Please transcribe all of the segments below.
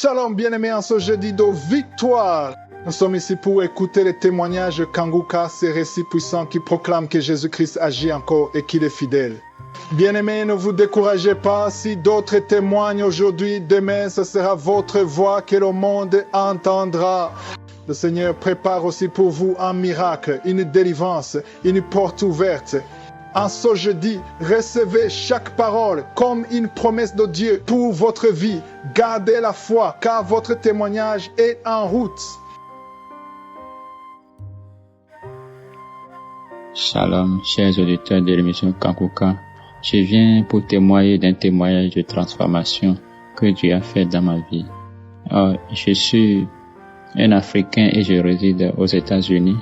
Shalom bien-aimés en ce jeudi de victoire. Nous sommes ici pour écouter les témoignages de Kanguka, ces récits puissants qui proclament que Jésus-Christ agit encore et qu'il est fidèle. Bien-aimés, ne vous découragez pas. Si d'autres témoignent aujourd'hui, demain, ce sera votre voix que le monde entendra. Le Seigneur prépare aussi pour vous un miracle, une délivrance, une porte ouverte. En ce jeudi, recevez chaque parole comme une promesse de Dieu pour votre vie. Gardez la foi, car votre témoignage est en route. Shalom, chers auditeurs de l'émission Kanguka. Je viens pour témoigner d'un témoignage de transformation que Dieu a fait dans ma vie. Je suis un Africain et je réside aux États-Unis.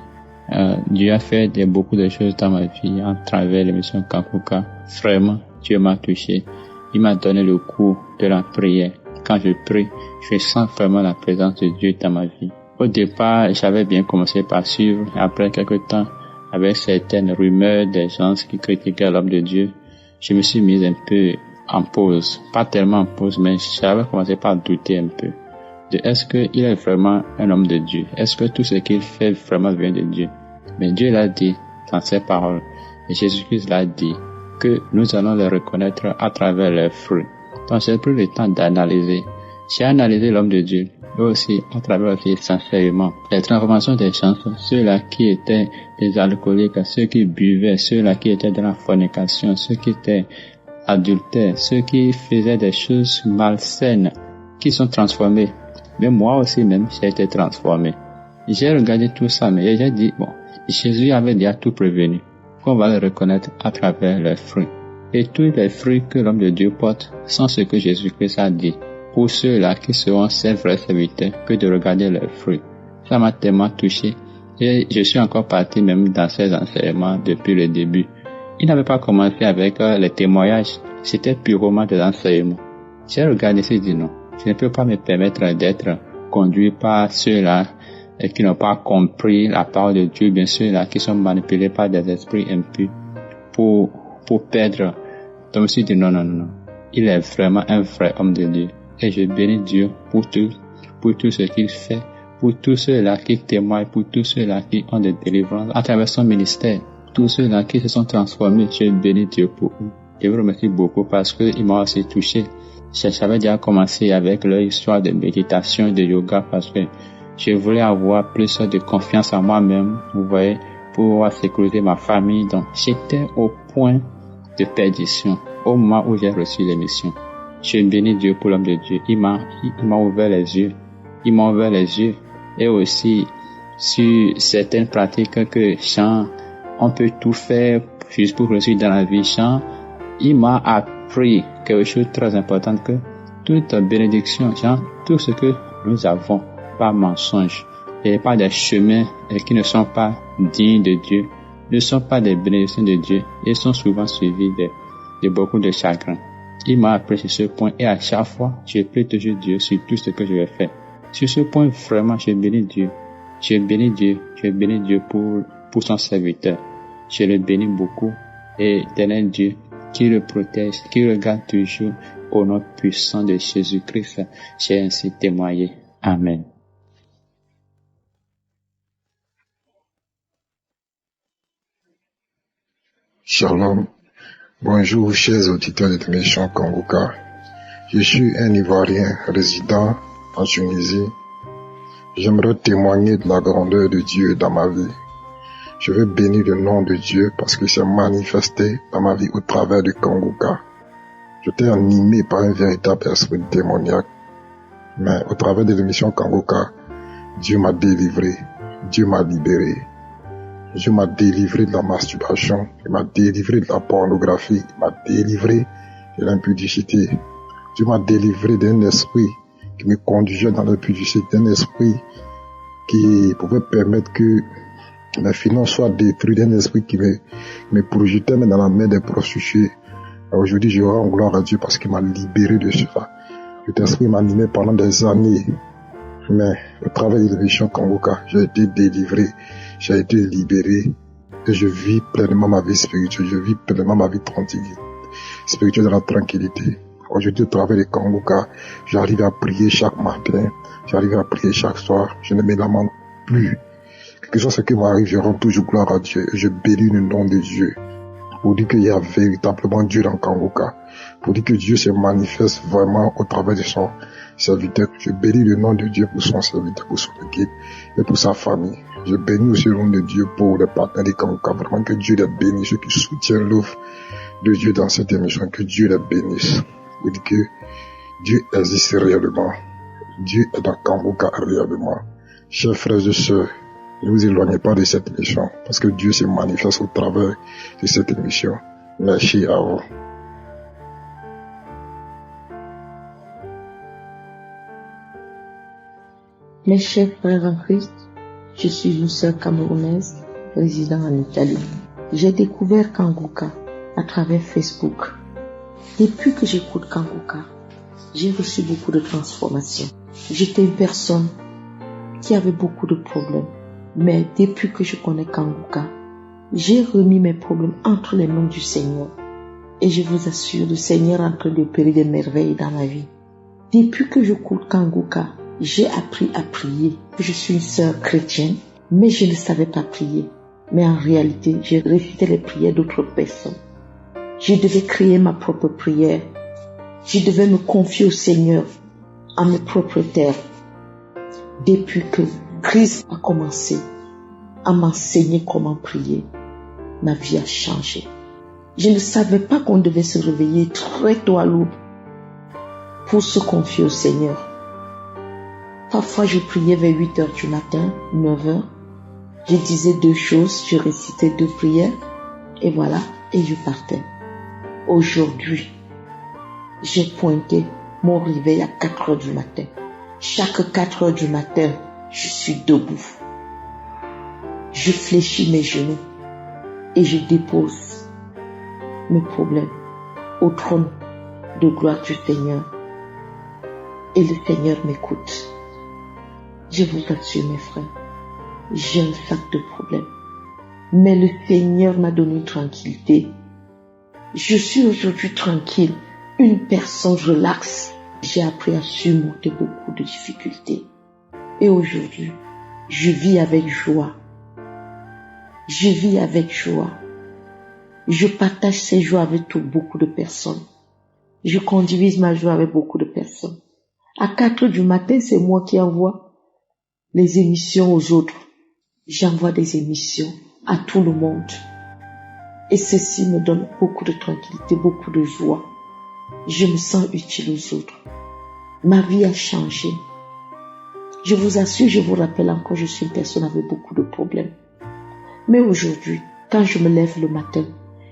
Dieu a fait beaucoup de choses dans ma vie à travers l'émission Kanguka. Vraiment, Dieu m'a touché. Il m'a donné le coup de la prière. Quand je prie, je sens vraiment la présence de Dieu dans ma vie. Au départ, j'avais bien commencé par suivre. Après quelques temps, avec certaines rumeurs des gens qui critiquaient l'homme de Dieu, je me suis mis un peu en pause. Pas tellement en pause, mais j'avais commencé par douter un peu. Est-ce qu'il est vraiment un homme de Dieu? Est-ce que tout ce qu'il fait vraiment vient de Dieu? Mais Dieu l'a dit dans ses paroles, et Jésus-Christ l'a dit, que nous allons les reconnaître à travers leurs fruits. Donc j'ai pris le temps d'analyser. J'ai analysé l'homme de Dieu, et aussi à travers aussi sincèrement les transformations des gens, ceux-là qui étaient des alcooliques, ceux qui buvaient, ceux-là qui étaient dans la fornication, ceux qui étaient adultères, ceux qui faisaient des choses malsaines, qui sont transformés. Mais moi aussi même, j'ai été transformé. J'ai regardé tout ça, mais j'ai dit, bon, Jésus avait déjà tout prévenu, qu'on va le reconnaître à travers leurs fruits. Et tous les fruits que l'homme de Dieu porte sont ce que Jésus-Christ a dit, pour ceux-là qui seront ses vrais serviteurs, que de regarder leurs fruits. Ça m'a tellement touché, et je suis encore parti même dans ces enseignements depuis le début. Il n'avait pas commencé avec les témoignages, c'était purement des enseignements. J'ai regardé et dit non. Je ne peux pas me permettre d'être conduit par ceux-là qui n'ont pas compris la parole de Dieu, bien sûr, là, qui sont manipulés par des esprits impurs pour perdre. Donc, je me suis dit non. Il est vraiment un vrai homme de Dieu. Et je bénis Dieu pour tout ce qu'il fait, pour tous ceux-là qui témoignent, pour tous ceux-là qui ont des délivrances à travers son ministère, tous ceux-là qui se sont transformés. Je bénis Dieu pour eux. Je vous remercie beaucoup parce qu'il m'a aussi touché. J'avais déjà commencé avec leur histoire de méditation et de yoga parce que je voulais avoir plus de confiance en moi-même, vous voyez, pour pouvoir sécuriser ma famille. Donc, j'étais au point de perdition au moment où j'ai reçu l'émission. Je bénis Dieu pour l'homme de Dieu. Il m'a ouvert les yeux. Il m'a ouvert les yeux. Et aussi, sur certaines pratiques que on peut tout faire juste pour réussir dans la vie. Il m'a appris quelque chose de très important, que toute bénédiction, tout ce que nous avons, pas mensonge, et pas des chemins qui ne sont pas dignes de Dieu, ne sont pas des bénédictions de Dieu, et sont souvent suivis de beaucoup de chagrin. Il m'a appris sur ce point, et à chaque fois, je prie toujours Dieu sur tout ce que je vais faire. Sur ce point, vraiment, je bénis Dieu. Je bénis Dieu pour son serviteur. Je le bénis beaucoup, et éternel Dieu, qui le protège, qui regarde toujours au nom puissant de Jésus-Christ. J'ai ainsi témoigné. Amen. Shalom. Bonjour, chers auditeurs de l'émission Kanguka. Je suis un Ivoirien résident en Tunisie. J'aimerais témoigner de la grandeur de Dieu dans ma vie. Je veux bénir le nom de Dieu parce qu'il s'est manifesté dans ma vie au travers du Kanguka. J'étais animé par un véritable esprit démoniaque. Mais au travers de l'émission Kanguka, Dieu m'a délivré, Dieu m'a libéré. Dieu m'a délivré de la masturbation, il m'a délivré de la pornographie, il m'a délivré de l'impudicité. Dieu m'a délivré d'un esprit qui me conduisait dans l'impudicité, d'un esprit qui pouvait permettre que mes finances soient détruites, d'un esprit qui me projetait même dans la main des prostituées. Aujourd'hui, je rends gloire à Dieu parce qu'il m'a libéré de cela. Cet esprit m'a animé pendant des années. Mais au travers de l'émission Kanguka, j'ai été délivré, j'ai été libéré et je vis pleinement ma vie spirituelle, je vis pleinement ma vie tranquille, spirituelle dans la tranquillité. Aujourd'hui, au travers de Kanguka, j'arrive à prier chaque matin, j'arrive à prier chaque soir, je ne me lamente plus. Quelque chose qui m'arrive, je rends toujours gloire à Dieu et je bénis le nom de Dieu. Pour dire qu'il y a véritablement Dieu dans Kanguka. Pour dire que Dieu se manifeste vraiment au travers de son serviteur. Je bénis le nom de Dieu pour son serviteur, pour son équipe et pour sa famille. Je bénis aussi le nom de Dieu pour les partenaires de Kanguka. Vraiment que Dieu les bénisse, ceux qui soutiennent l'œuvre de Dieu dans cette émission, que Dieu les bénisse. Pour dire que Dieu existe réellement. Dieu est dans Kanguka réellement. Chers frères et sœurs, ne vous éloignez pas de cette émission, parce que Dieu se manifeste au travers de cette émission. Merci à vous. Mes chers frères en Christ, je suis une sœur camerounaise, résidant en Italie. J'ai découvert Kanguka à travers Facebook. Depuis que j'écoute Kanguka, j'ai reçu beaucoup de transformations. J'étais une personne qui avait beaucoup de problèmes. Mais depuis que je connais Kanguka, j'ai remis mes problèmes entre les mains du Seigneur. Et je vous assure, le Seigneur est en train d'opérer des merveilles dans ma vie. Depuis que j'écoute Kanguka, j'ai appris à prier. Je suis une sœur chrétienne, mais je ne savais pas prier. Mais en réalité, j'ai récité les prières d'autres personnes. Je devais créer ma propre prière. Je devais me confier au Seigneur en mes propres termes. Depuis que Christ a commencé à m'enseigner comment prier, ma vie a changé. Je ne savais pas qu'on devait se réveiller très tôt à l'aube pour se confier au Seigneur. Parfois, je priais vers 8 heures du matin, 9 heures. Je disais 2 choses, je récitais 2 prières, et voilà, et je partais. Aujourd'hui, j'ai pointé mon réveil à 4 heures du matin. Chaque 4 heures du matin, je suis debout. Je fléchis mes genoux et je dépose mes problèmes au trône de gloire du Seigneur. Et le Seigneur m'écoute. Je vous assure, mes frères, j'ai un sac de problèmes. Mais le Seigneur m'a donné une tranquillité. Je suis aujourd'hui tranquille, une personne relaxe. J'ai appris à surmonter beaucoup de difficultés. Et aujourd'hui, je vis avec joie. Je vis avec joie. Je partage ces joies avec beaucoup de personnes. Je conduis ma joie avec beaucoup de personnes. À 4 heures du matin, c'est moi qui envoie les émissions aux autres. J'envoie des émissions à tout le monde. Et ceci me donne beaucoup de tranquillité, beaucoup de joie. Je me sens utile aux autres. Ma vie a changé. Je vous assure, je vous rappelle encore, je suis une personne avec beaucoup de problèmes. Mais aujourd'hui, quand je me lève le matin,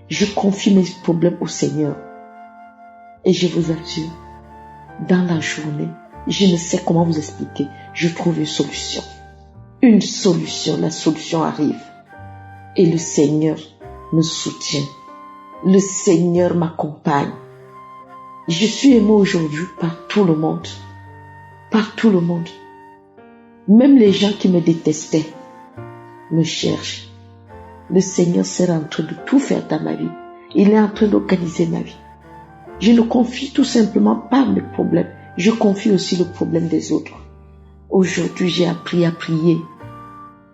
je confie mes problèmes au Seigneur. Et je vous assure, dans la journée, je ne sais comment vous expliquer, je trouve une solution. Une solution, la solution arrive. Et le Seigneur me soutient. Le Seigneur m'accompagne. Je suis aimé aujourd'hui par tout le monde. Par tout le monde. Même les gens qui me détestaient me cherchent. Le Seigneur sera en train de tout faire dans ma vie. Il est en train d'organiser ma vie. Je ne confie tout simplement pas mes problèmes. Je confie aussi le problème des autres. Aujourd'hui, j'ai appris à prier.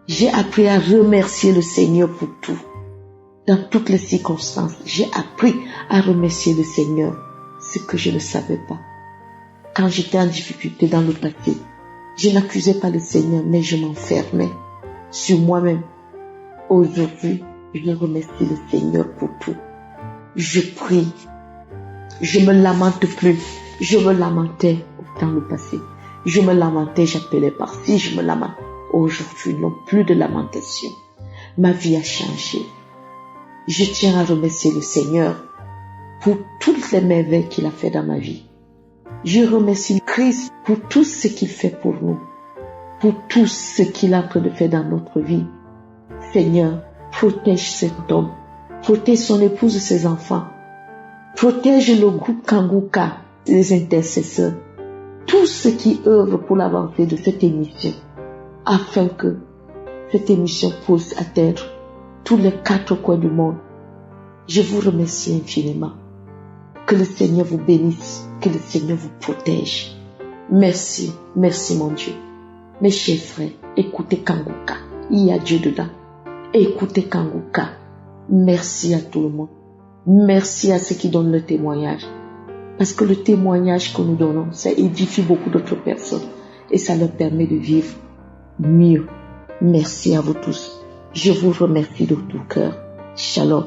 J'ai appris à remercier le Seigneur pour tout. Dans toutes les circonstances, j'ai appris à remercier le Seigneur, ce que je ne savais pas. Quand j'étais en difficulté dans le passé, je n'accusais pas le Seigneur, mais je m'enfermais sur moi-même. Aujourd'hui, je remercie le Seigneur pour tout. Je prie. Je me lamente plus. Je me lamentais dans le passé. Je me lamentais, j'appelais par-ci, je me lamente. Aujourd'hui, non plus de lamentation. Ma vie a changé. Je tiens à remercier le Seigneur pour toutes les merveilles qu'il a fait dans ma vie. Je remercie Christ pour tout ce qu'il fait pour nous, pour tout ce qu'il est en train de faire dans notre vie. Seigneur, protège cet homme, protège son épouse et ses enfants, protège le groupe Kanguka, les intercesseurs, tous ceux qui œuvrent pour l'avancée de cette émission, afin que cette émission puisse atteindre tous les 4 coins du monde. Je vous remercie infiniment. Que le Seigneur vous bénisse, que le Seigneur vous protège. Merci, merci mon Dieu. Mes chers frères, écoutez Kanguka. Il y a Dieu dedans. Écoutez Kanguka. Merci à tout le monde. Merci à ceux qui donnent le témoignage. Parce que le témoignage que nous donnons, ça édifie beaucoup d'autres personnes. Et ça leur permet de vivre mieux. Merci à vous tous. Je vous remercie de tout cœur. Shalom.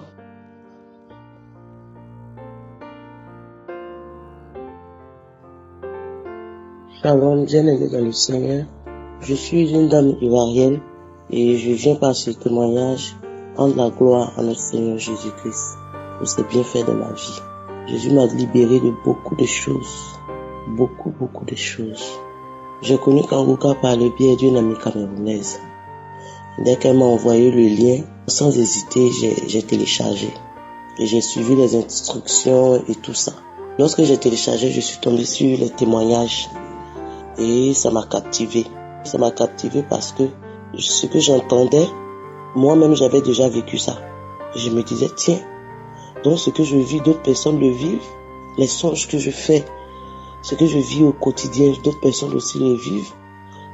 Shalom, bien-aimé dans le Seigneur. Je suis une dame ivoirienne et je viens par ce témoignage rendre la gloire à notre Seigneur Jésus-Christ pour ses bienfaits dans ma vie. Jésus m'a libéré de beaucoup de choses. Beaucoup de choses. J'ai connu Kanguka par le biais d'une amie camerounaise. Dès qu'elle m'a envoyé le lien, sans hésiter, j'ai téléchargé. Et j'ai suivi les instructions et tout ça. Lorsque j'ai téléchargé, je suis tombé sur les témoignages. Et ça m'a captivé. Ça m'a captivé parce que ce que j'entendais, moi-même j'avais déjà vécu ça. Je me disais, tiens, donc ce que je vis, d'autres personnes le vivent. Les songes que je fais, ce que je vis au quotidien, d'autres personnes aussi le vivent.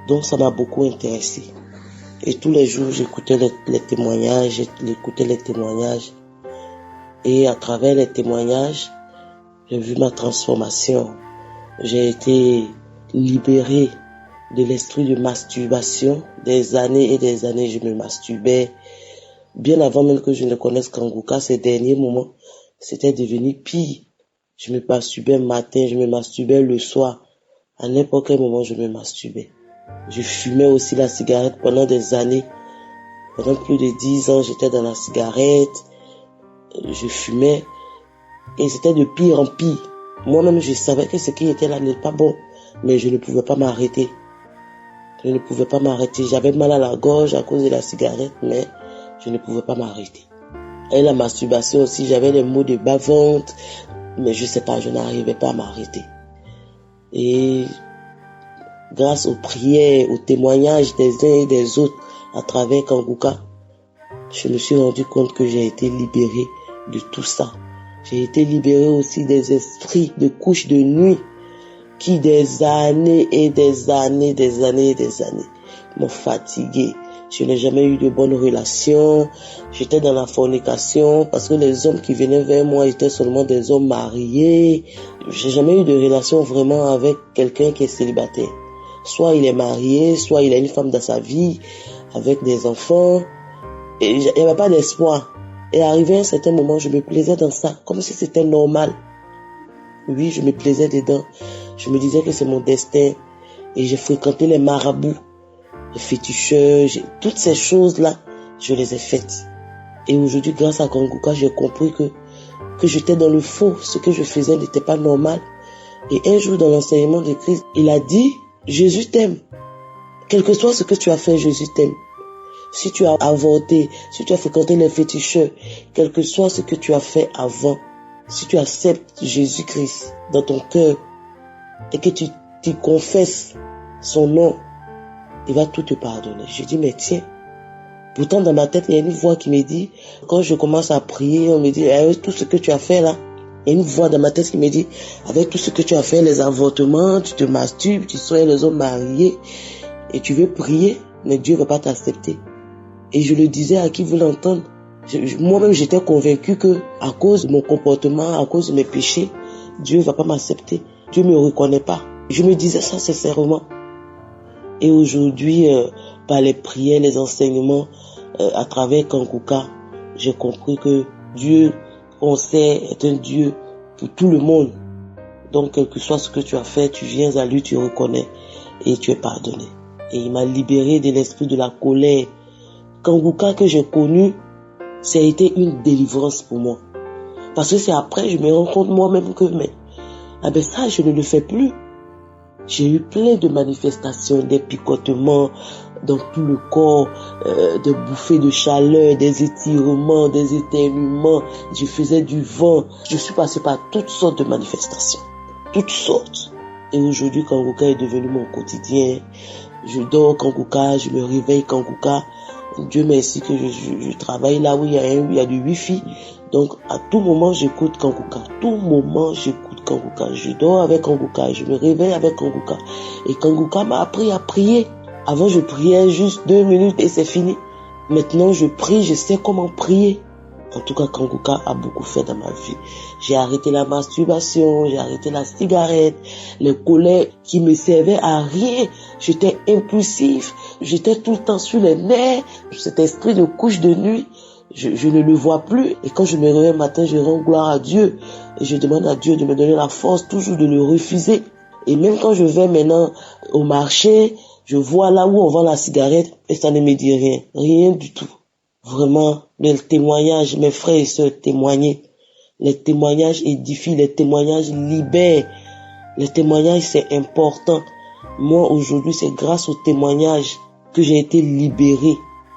Donc ça m'a beaucoup intéressé. Et tous les jours, j'écoutais les témoignages, Et à travers les témoignages, j'ai vu ma transformation. J'ai été libéré de l'esprit de masturbation. Des années et des années, je me masturbais. Bien avant même que je ne connaisse Kanguka, ces derniers moments, c'était devenu pire. Je me masturbais le matin, je me masturbais le soir. À n'importe quel moment, je me masturbais. Je fumais aussi la cigarette pendant des années. Pendant plus de 10 ans, j'étais dans la cigarette. Je fumais. Et c'était de pire en pire. Moi-même, je savais que ce qui était là n'était pas bon. Mais je ne pouvais pas m'arrêter. J'avais mal à la gorge à cause de la cigarette, mais je ne pouvais pas m'arrêter. Et la masturbation aussi, j'avais des maux de bas-ventre, mais je sais pas, je n'arrivais pas à m'arrêter. Et grâce aux prières, aux témoignages des uns et des autres à travers Kanguka, je me suis rendu compte que j'ai été libéré de tout ça. J'ai été libéré aussi des esprits de couches de nuit qui des années m'ont fatigué. Je n'ai jamais eu de bonnes relations. J'étais dans la fornication parce que les hommes qui venaient vers moi étaient seulement des hommes mariés. J'ai jamais eu de relation vraiment avec quelqu'un qui est célibataire. Soit il est marié, soit il a une femme dans sa vie, avec des enfants. Et il n'y avait pas d'espoir. Et arrivé à un certain moment, je me plaisais dans ça, comme si c'était normal. Oui, je me plaisais dedans. Je me disais que c'est mon destin. Et j'ai fréquenté les marabouts, les féticheurs, toutes ces choses-là, je les ai faites. Et aujourd'hui, grâce à Kanguka, j'ai compris que j'étais dans le faux. Ce que je faisais n'était pas normal. Et un jour, dans l'enseignement de Christ, il a dit, Jésus t'aime. Quel que soit ce que tu as fait, Jésus t'aime. Si tu as avorté, si tu as fréquenté les féticheurs, quel que soit ce que tu as fait avant, si tu acceptes Jésus-Christ dans ton cœur et que tu confesses son nom, il va tout te pardonner. Je dis, mais tiens, pourtant dans ma tête, il y a une voix qui me dit, quand je commence à prier, on me dit, avec tout ce que tu as fait là, il y a une voix dans ma tête qui me dit, avec tout ce que tu as fait, les avortements, tu te masturbes, tu sois les hommes mariés, et tu veux prier, mais Dieu ne va pas t'accepter. Et je le disais à qui voulait entendre. Moi-même, j'étais convaincu que, à cause de mon comportement, à cause de mes péchés, Dieu ne va pas m'accepter. Dieu ne me reconnaît pas. Je me disais ça sincèrement. Et aujourd'hui, par les prières, les enseignements, à travers Kanguka, j'ai compris que Dieu, on sait, est un Dieu pour tout le monde. Donc, quel que soit ce que tu as fait, tu viens à lui, tu reconnais et tu es pardonné. Et il m'a libéré de l'esprit de la colère. Kanguka que j'ai connu, ça a été une délivrance pour moi. Parce que c'est après, je me rends compte moi-même que, ça, je ne le fais plus. J'ai eu plein de manifestations, des picotements dans tout le corps, des bouffées de chaleur, des étirements, des éternuements. Je faisais du vent. Je suis passé par toutes sortes de manifestations. Toutes sortes. Et aujourd'hui, Kanguka est devenu mon quotidien. Je dors Kanguka, je me réveille Kanguka. Dieu merci que je travaille là où il y a du wifi. Donc, à tout moment, j'écoute Kanguka. À tout moment, j'écoute Kanguka. Je dors avec Kanguka. Je me réveille avec Kanguka. Et Kanguka m'a appris à prier. Avant, je priais juste 2 minutes et c'est fini. Maintenant, je prie, je sais comment prier. En tout cas, Kanguka a beaucoup fait dans ma vie. J'ai arrêté la masturbation, j'ai arrêté la cigarette, les collègues qui me servaient à rien. J'étais impulsif, j'étais tout le temps sur les nerfs. Cet esprit de couche de nuit, je ne le vois plus. Et quand je me réveille le matin, je rends gloire à Dieu. Et je demande à Dieu de me donner la force toujours de le refuser. Et même quand je vais maintenant au marché, je vois là où on vend la cigarette et ça ne me dit rien. Rien du tout. Vraiment, les témoignages, mes frères et sœurs, témoigner. Les témoignages édifient, les témoignages libèrent. Les témoignages, c'est important. Moi, aujourd'hui, c'est grâce aux témoignages que j'ai été libéré,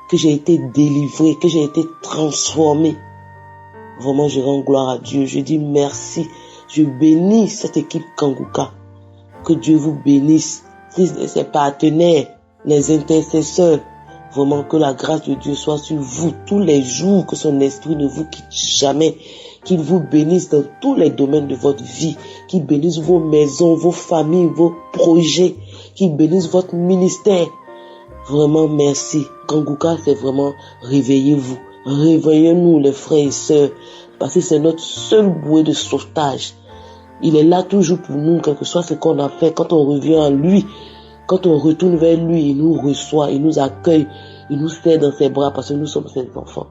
que j'ai été délivré, que j'ai été transformé. Vraiment, je rends gloire à Dieu. Je dis merci. Je bénis cette équipe Kanguka. Que Dieu vous bénisse. Ses partenaires, les intercesseurs. Vraiment que la grâce de Dieu soit sur vous tous les jours, que son esprit ne vous quitte jamais, qu'il vous bénisse dans tous les domaines de votre vie, qu'il bénisse vos maisons, vos familles, vos projets, qu'il bénisse votre ministère. Vraiment merci. Kanguka, c'est vraiment réveillez-vous. Réveillez-nous les frères et sœurs, parce que c'est notre seul bouée de sauvetage. Il est là toujours pour nous, quel que soit ce qu'on a fait, quand on revient à lui. Quand on retourne vers lui, il nous reçoit, il nous accueille, il nous serre dans ses bras parce que nous sommes ses enfants.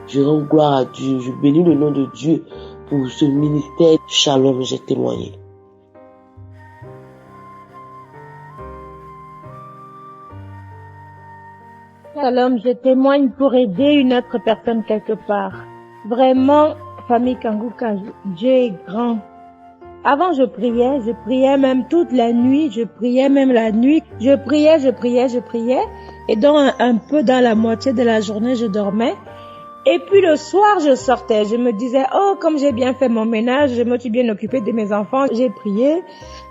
Je rends gloire à Dieu, je bénis le nom de Dieu pour ce ministère. Shalom, j'ai témoigné. Shalom, je témoigne pour aider une autre personne quelque part. Vraiment, famille Kanguka, Dieu est grand. Avant, je priais même toute la nuit, je priais même la nuit, je priais, et donc un peu dans la moitié de la journée, je dormais. Et puis le soir, je sortais, je me disais, oh, comme j'ai bien fait mon ménage, je me suis bien occupée de mes enfants, j'ai prié,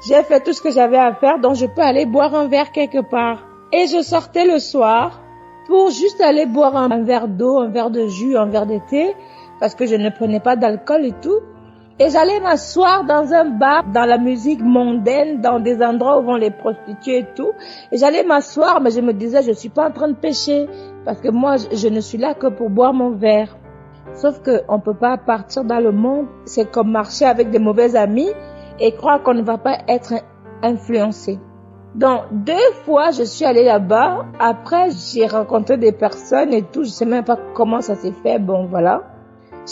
j'ai fait tout ce que j'avais à faire, donc je peux aller boire un verre quelque part. Et je sortais le soir pour juste aller boire un verre d'eau, un verre de jus, un verre de thé, parce que je ne prenais pas d'alcool et tout. Et j'allais m'asseoir dans un bar, dans la musique mondaine, dans des endroits où vont les prostituées et tout. Et j'allais m'asseoir, mais je me disais, je suis pas en train de pécher. Parce que moi, je ne suis là que pour boire mon verre. Sauf que on peut pas partir dans le monde. C'est comme marcher avec des mauvais amis et croire qu'on ne va pas être influencé. Donc, 2 fois, je suis allée là-bas. Après, j'ai rencontré des personnes et tout. Je sais même pas comment ça s'est fait. Bon, voilà.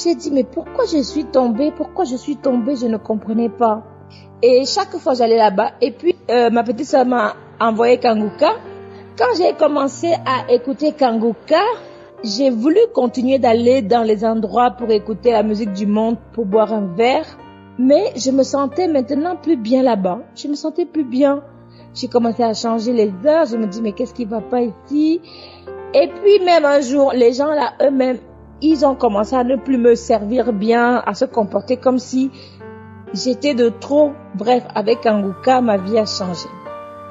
J'ai dit, mais pourquoi je suis tombée, je ne comprenais pas. Et chaque fois, j'allais là-bas. Et puis, ma petite soeur m'a envoyé Kanguka. Quand j'ai commencé à écouter Kanguka, j'ai voulu continuer d'aller dans les endroits pour écouter la musique du monde, pour boire un verre. Mais je me sentais maintenant plus bien là-bas. Je me sentais plus bien. J'ai commencé à changer les heures. Je me dis, mais qu'est-ce qui va pas ici? Et puis, même un jour, les gens là, eux-mêmes, ils ont commencé à ne plus me servir bien, à se comporter comme si j'étais de trop. Bref, avec Kanguka, ma vie a changé.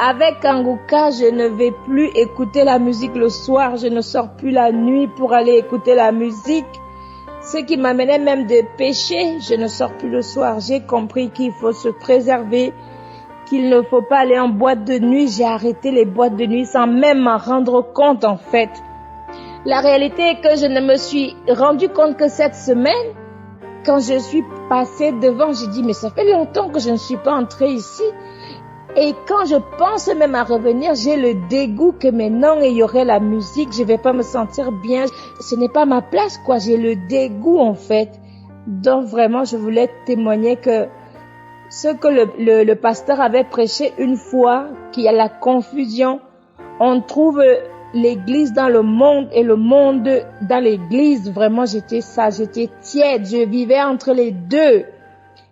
Avec Kanguka, je ne vais plus écouter la musique le soir. Je ne sors plus la nuit pour aller écouter la musique. Ce qui m'amenait même de pécher, je ne sors plus le soir. J'ai compris qu'il faut se préserver, qu'il ne faut pas aller en boîte de nuit. J'ai arrêté les boîtes de nuit sans même m'en rendre compte en fait. La réalité est que je ne me suis rendu compte que cette semaine, quand je suis passée devant, j'ai dit, mais ça fait longtemps que je ne suis pas entrée ici. Et quand je pense même à revenir, j'ai le dégoût que maintenant il y aurait la musique, je vais pas me sentir bien. Ce n'est pas ma place, quoi. J'ai le dégoût, en fait. Donc vraiment, je voulais témoigner que ce que le pasteur avait prêché une fois, qu'il y a la confusion, on trouve l'église dans le monde et le monde dans l'église. Vraiment, j'étais tiède, je vivais entre les deux.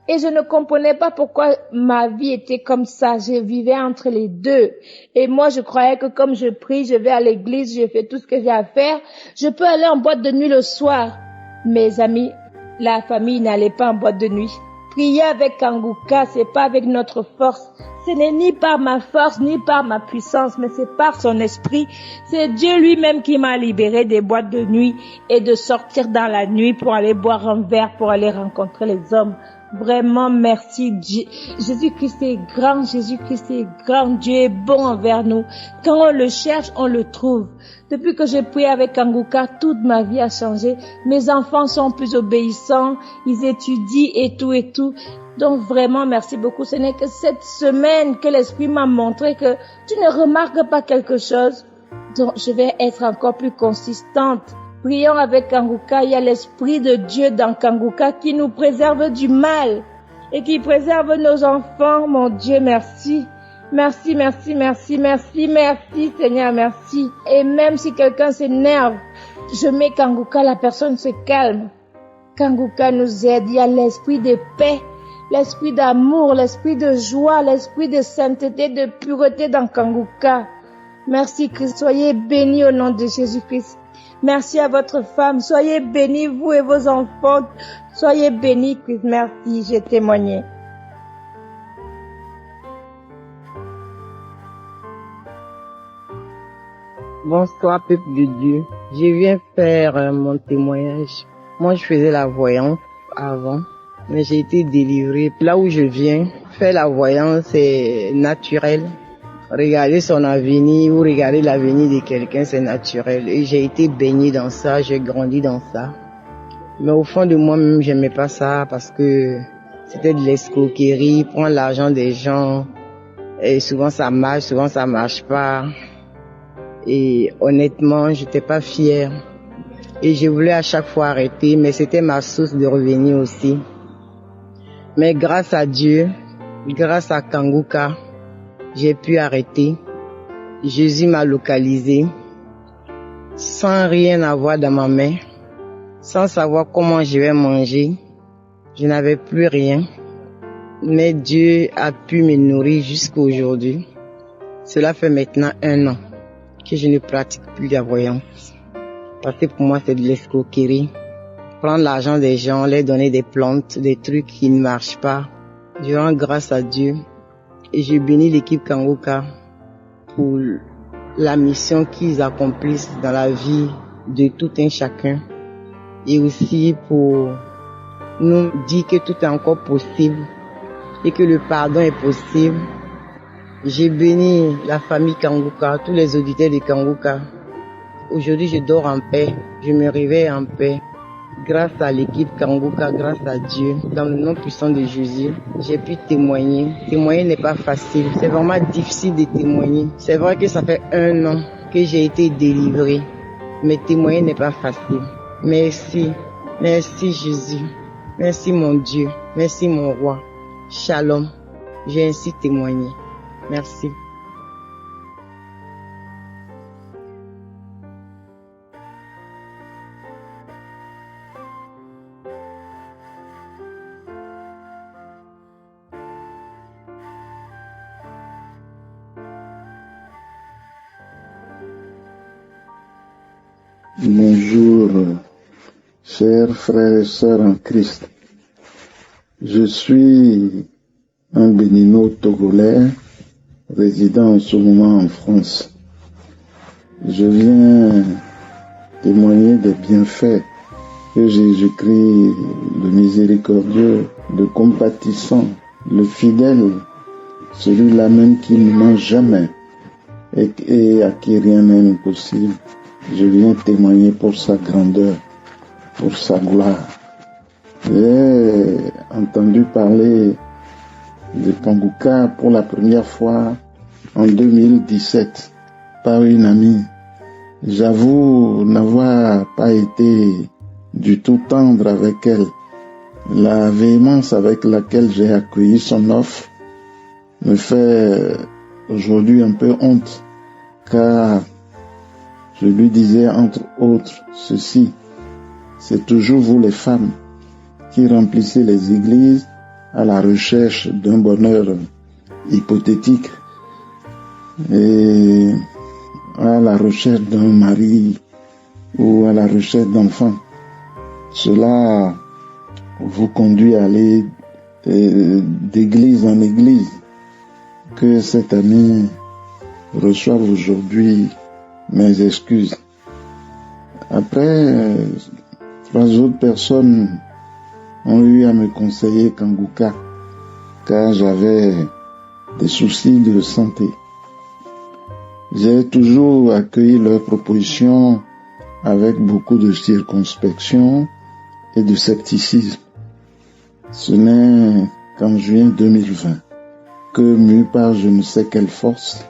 Et je ne comprenais pas pourquoi ma vie était comme ça. Je vivais entre les deux. Et moi, je croyais que comme je prie, je vais à l'église, je fais tout ce que j'ai à faire, je peux aller en boîte de nuit le soir. Mes amis, la famille n'allait pas en boîte de nuit. Prier avec Kanguka, c'est pas avec notre force. Ce n'est ni par ma force, ni par ma puissance, mais c'est par son esprit. C'est Dieu lui-même qui m'a libéré des boîtes de nuit et de sortir dans la nuit pour aller boire un verre, pour aller rencontrer les hommes. Vraiment, merci Dieu. Jésus-Christ est grand, Jésus-Christ est grand. Dieu est bon envers nous. Quand on le cherche, on le trouve. Depuis que j'ai prié avec Kanguka, toute ma vie a changé. Mes enfants sont plus obéissants, ils étudient et tout. Donc vraiment, merci beaucoup. Ce n'est que cette semaine que l'Esprit m'a montré que tu ne remarques pas quelque chose. Donc je vais être encore plus consistante. Prions avec Kanguka. Il y a l'Esprit de Dieu dans Kanguka qui nous préserve du mal et qui préserve nos enfants. Mon Dieu, merci. Merci, Seigneur, merci. Et même si quelqu'un s'énerve, je mets Kanguka, la personne se calme. Kanguka nous aide. Il y a l'esprit de paix, l'esprit d'amour, l'esprit de joie, l'esprit de sainteté, de pureté dans Kanguka. Merci Christ. Soyez bénis au nom de Jésus-Christ. Merci à votre femme. Soyez bénis, vous et vos enfants. Soyez bénis, Christ. Merci, j'ai témoigné. Bonsoir, peuple de Dieu. Je viens faire mon témoignage. Moi, je faisais la voyance avant, mais j'ai été délivrée. Là où je viens, faire la voyance, c'est naturel. Regarder son avenir ou regarder l'avenir de quelqu'un, c'est naturel. Et j'ai été baignée dans ça, j'ai grandi dans ça. Mais au fond de moi-même, j'aimais pas ça parce que c'était de l'escroquerie, prendre l'argent des gens. Et souvent ça marche pas. Et honnêtement, j'étais pas fière. Et je voulais à chaque fois arrêter, mais c'était ma source de revenus aussi. Mais grâce à Dieu, grâce à Kanguka, j'ai pu arrêter. Jésus m'a localisé, sans rien avoir dans ma main, sans savoir comment je vais manger. Je n'avais plus rien, mais Dieu a pu me nourrir jusqu'à aujourd'hui. Cela fait maintenant 1 an que je ne pratique plus la voyance. Parce que pour moi, c'est de l'escroquerie. Prendre l'argent des gens, leur donner des plantes, des trucs qui ne marchent pas. Je rends grâce à Dieu et je bénis l'équipe Kanguka pour la mission qu'ils accomplissent dans la vie de tout un chacun. Et aussi pour nous dire que tout est encore possible et que le pardon est possible. J'ai béni la famille Kanguka, tous les auditeurs de Kanguka. Aujourd'hui, je dors en paix, je me réveille en paix. Grâce à l'équipe Kanguka, grâce à Dieu, dans le nom puissant de Jésus, j'ai pu témoigner. Témoigner n'est pas facile, c'est vraiment difficile de témoigner. C'est vrai que ça fait 1 an que j'ai été délivrée, mais témoigner n'est pas facile. Merci Jésus, merci mon Dieu, merci mon roi. Shalom, j'ai ainsi témoigné. Merci. Bonjour, chers frères et sœurs en Christ. Je suis un béninois togolais résidant en ce moment en France. Je viens témoigner des bienfaits que Jésus-Christ, le miséricordieux, le compatissant, le fidèle, celui-là même qui ne ment jamais et à qui rien n'est impossible. Je viens témoigner pour sa grandeur, pour sa gloire. J'ai entendu parler de Kanguka pour la première fois en 2017 par une amie. J'avoue n'avoir pas été du tout tendre avec elle. La véhémence avec laquelle j'ai accueilli son offre me fait aujourd'hui un peu honte, car je lui disais entre autres ceci: c'est toujours vous les femmes qui remplissez les églises à la recherche d'un bonheur hypothétique et à la recherche d'un mari ou à la recherche d'enfants. Cela vous conduit à aller d'église en église, que cet ami reçoive aujourd'hui mes excuses. Après, 3 autres personnes ont eu à me conseiller Kanguka, car j'avais des soucis de santé. J'ai toujours accueilli leurs propositions avec beaucoup de circonspection et de scepticisme. Ce n'est qu'en juin 2020 que, mû par je ne sais quelle force,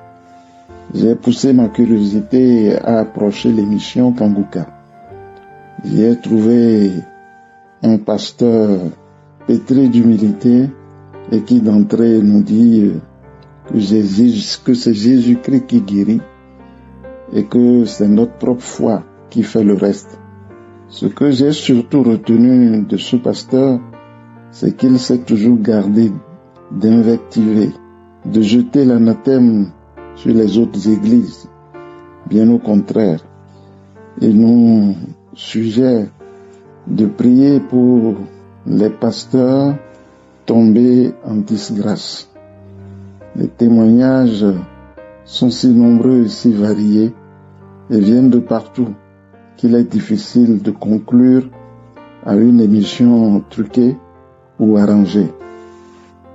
j'ai poussé ma curiosité à approcher l'émission Kanguka. J'y ai trouvé un pasteur pétri d'humilité et qui d'entrée nous dit que c'est Jésus-Christ qui guérit et que c'est notre propre foi qui fait le reste. Ce que j'ai surtout retenu de ce pasteur, c'est qu'il s'est toujours gardé d'invectiver, de jeter l'anathème sur les autres églises. Bien au contraire, il nous suggère de prier pour les pasteurs tombés en disgrâce. Les témoignages sont si nombreux et si variés et viennent de partout qu'il est difficile de conclure à une émission truquée ou arrangée.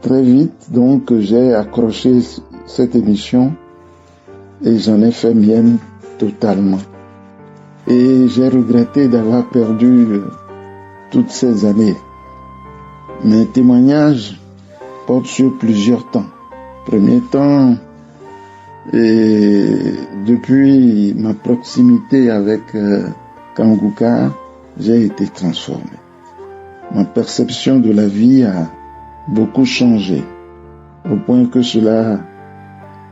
Très vite, donc, j'ai accroché cette émission et j'en ai fait mienne totalement. Et j'ai regretté d'avoir perdu toutes ces années. Mes témoignages portent sur plusieurs temps. Premier temps, et depuis ma proximité avec Kanguka, j'ai été transformé. Ma perception de la vie a beaucoup changé, au point que cela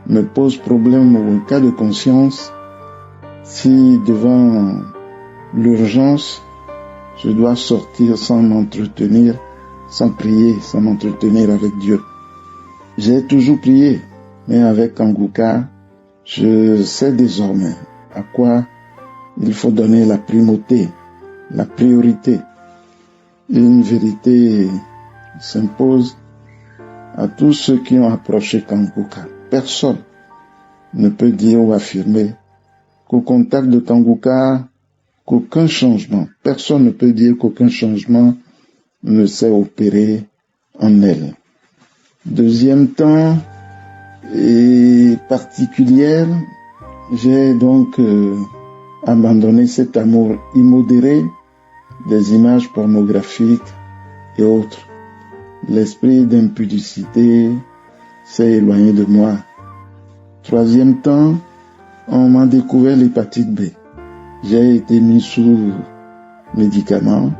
me pose problème au cas de conscience si devant l'urgence, je dois sortir sans m'entretenir, sans prier, sans m'entretenir avec Dieu. J'ai toujours prié, mais avec Kanguka, je sais désormais à quoi il faut donner la primauté, la priorité. Une vérité s'impose à tous ceux qui ont approché Kanguka. Personne ne peut dire ou affirmer qu'au contact de Kanguka, qu'aucun changement, personne ne peut dire qu'aucun changement ne s'est opéré en elle. Deuxième temps, et particulière, j'ai donc abandonné cet amour immodéré des images pornographiques et autres. L'esprit d'impudicité s'est éloigné de moi. Troisième temps, on m'a découvert l'hépatite B. J'ai été mis sous médicaments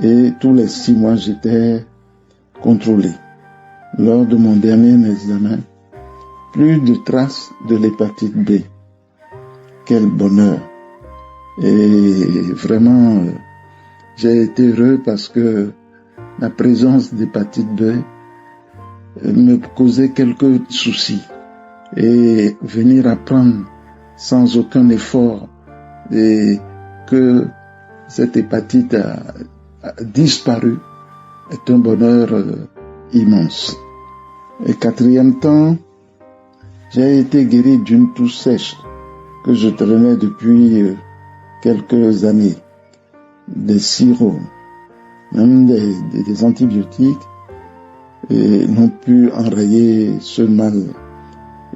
et tous les 6 mois j'étais contrôlé. Lors de mon dernier examen, plus de traces de l'hépatite B. Quel bonheur! Et vraiment, j'ai été heureux parce que la présence d'hépatite B me causait quelques soucis. Et venir apprendre sans aucun effort et que cette hépatite a disparu est un bonheur immense. Et quatrième temps, j'ai été guéri d'une toux sèche que je traînais depuis quelques années. Des sirops, même des antibiotiques n'ont pu enrayer ce mal.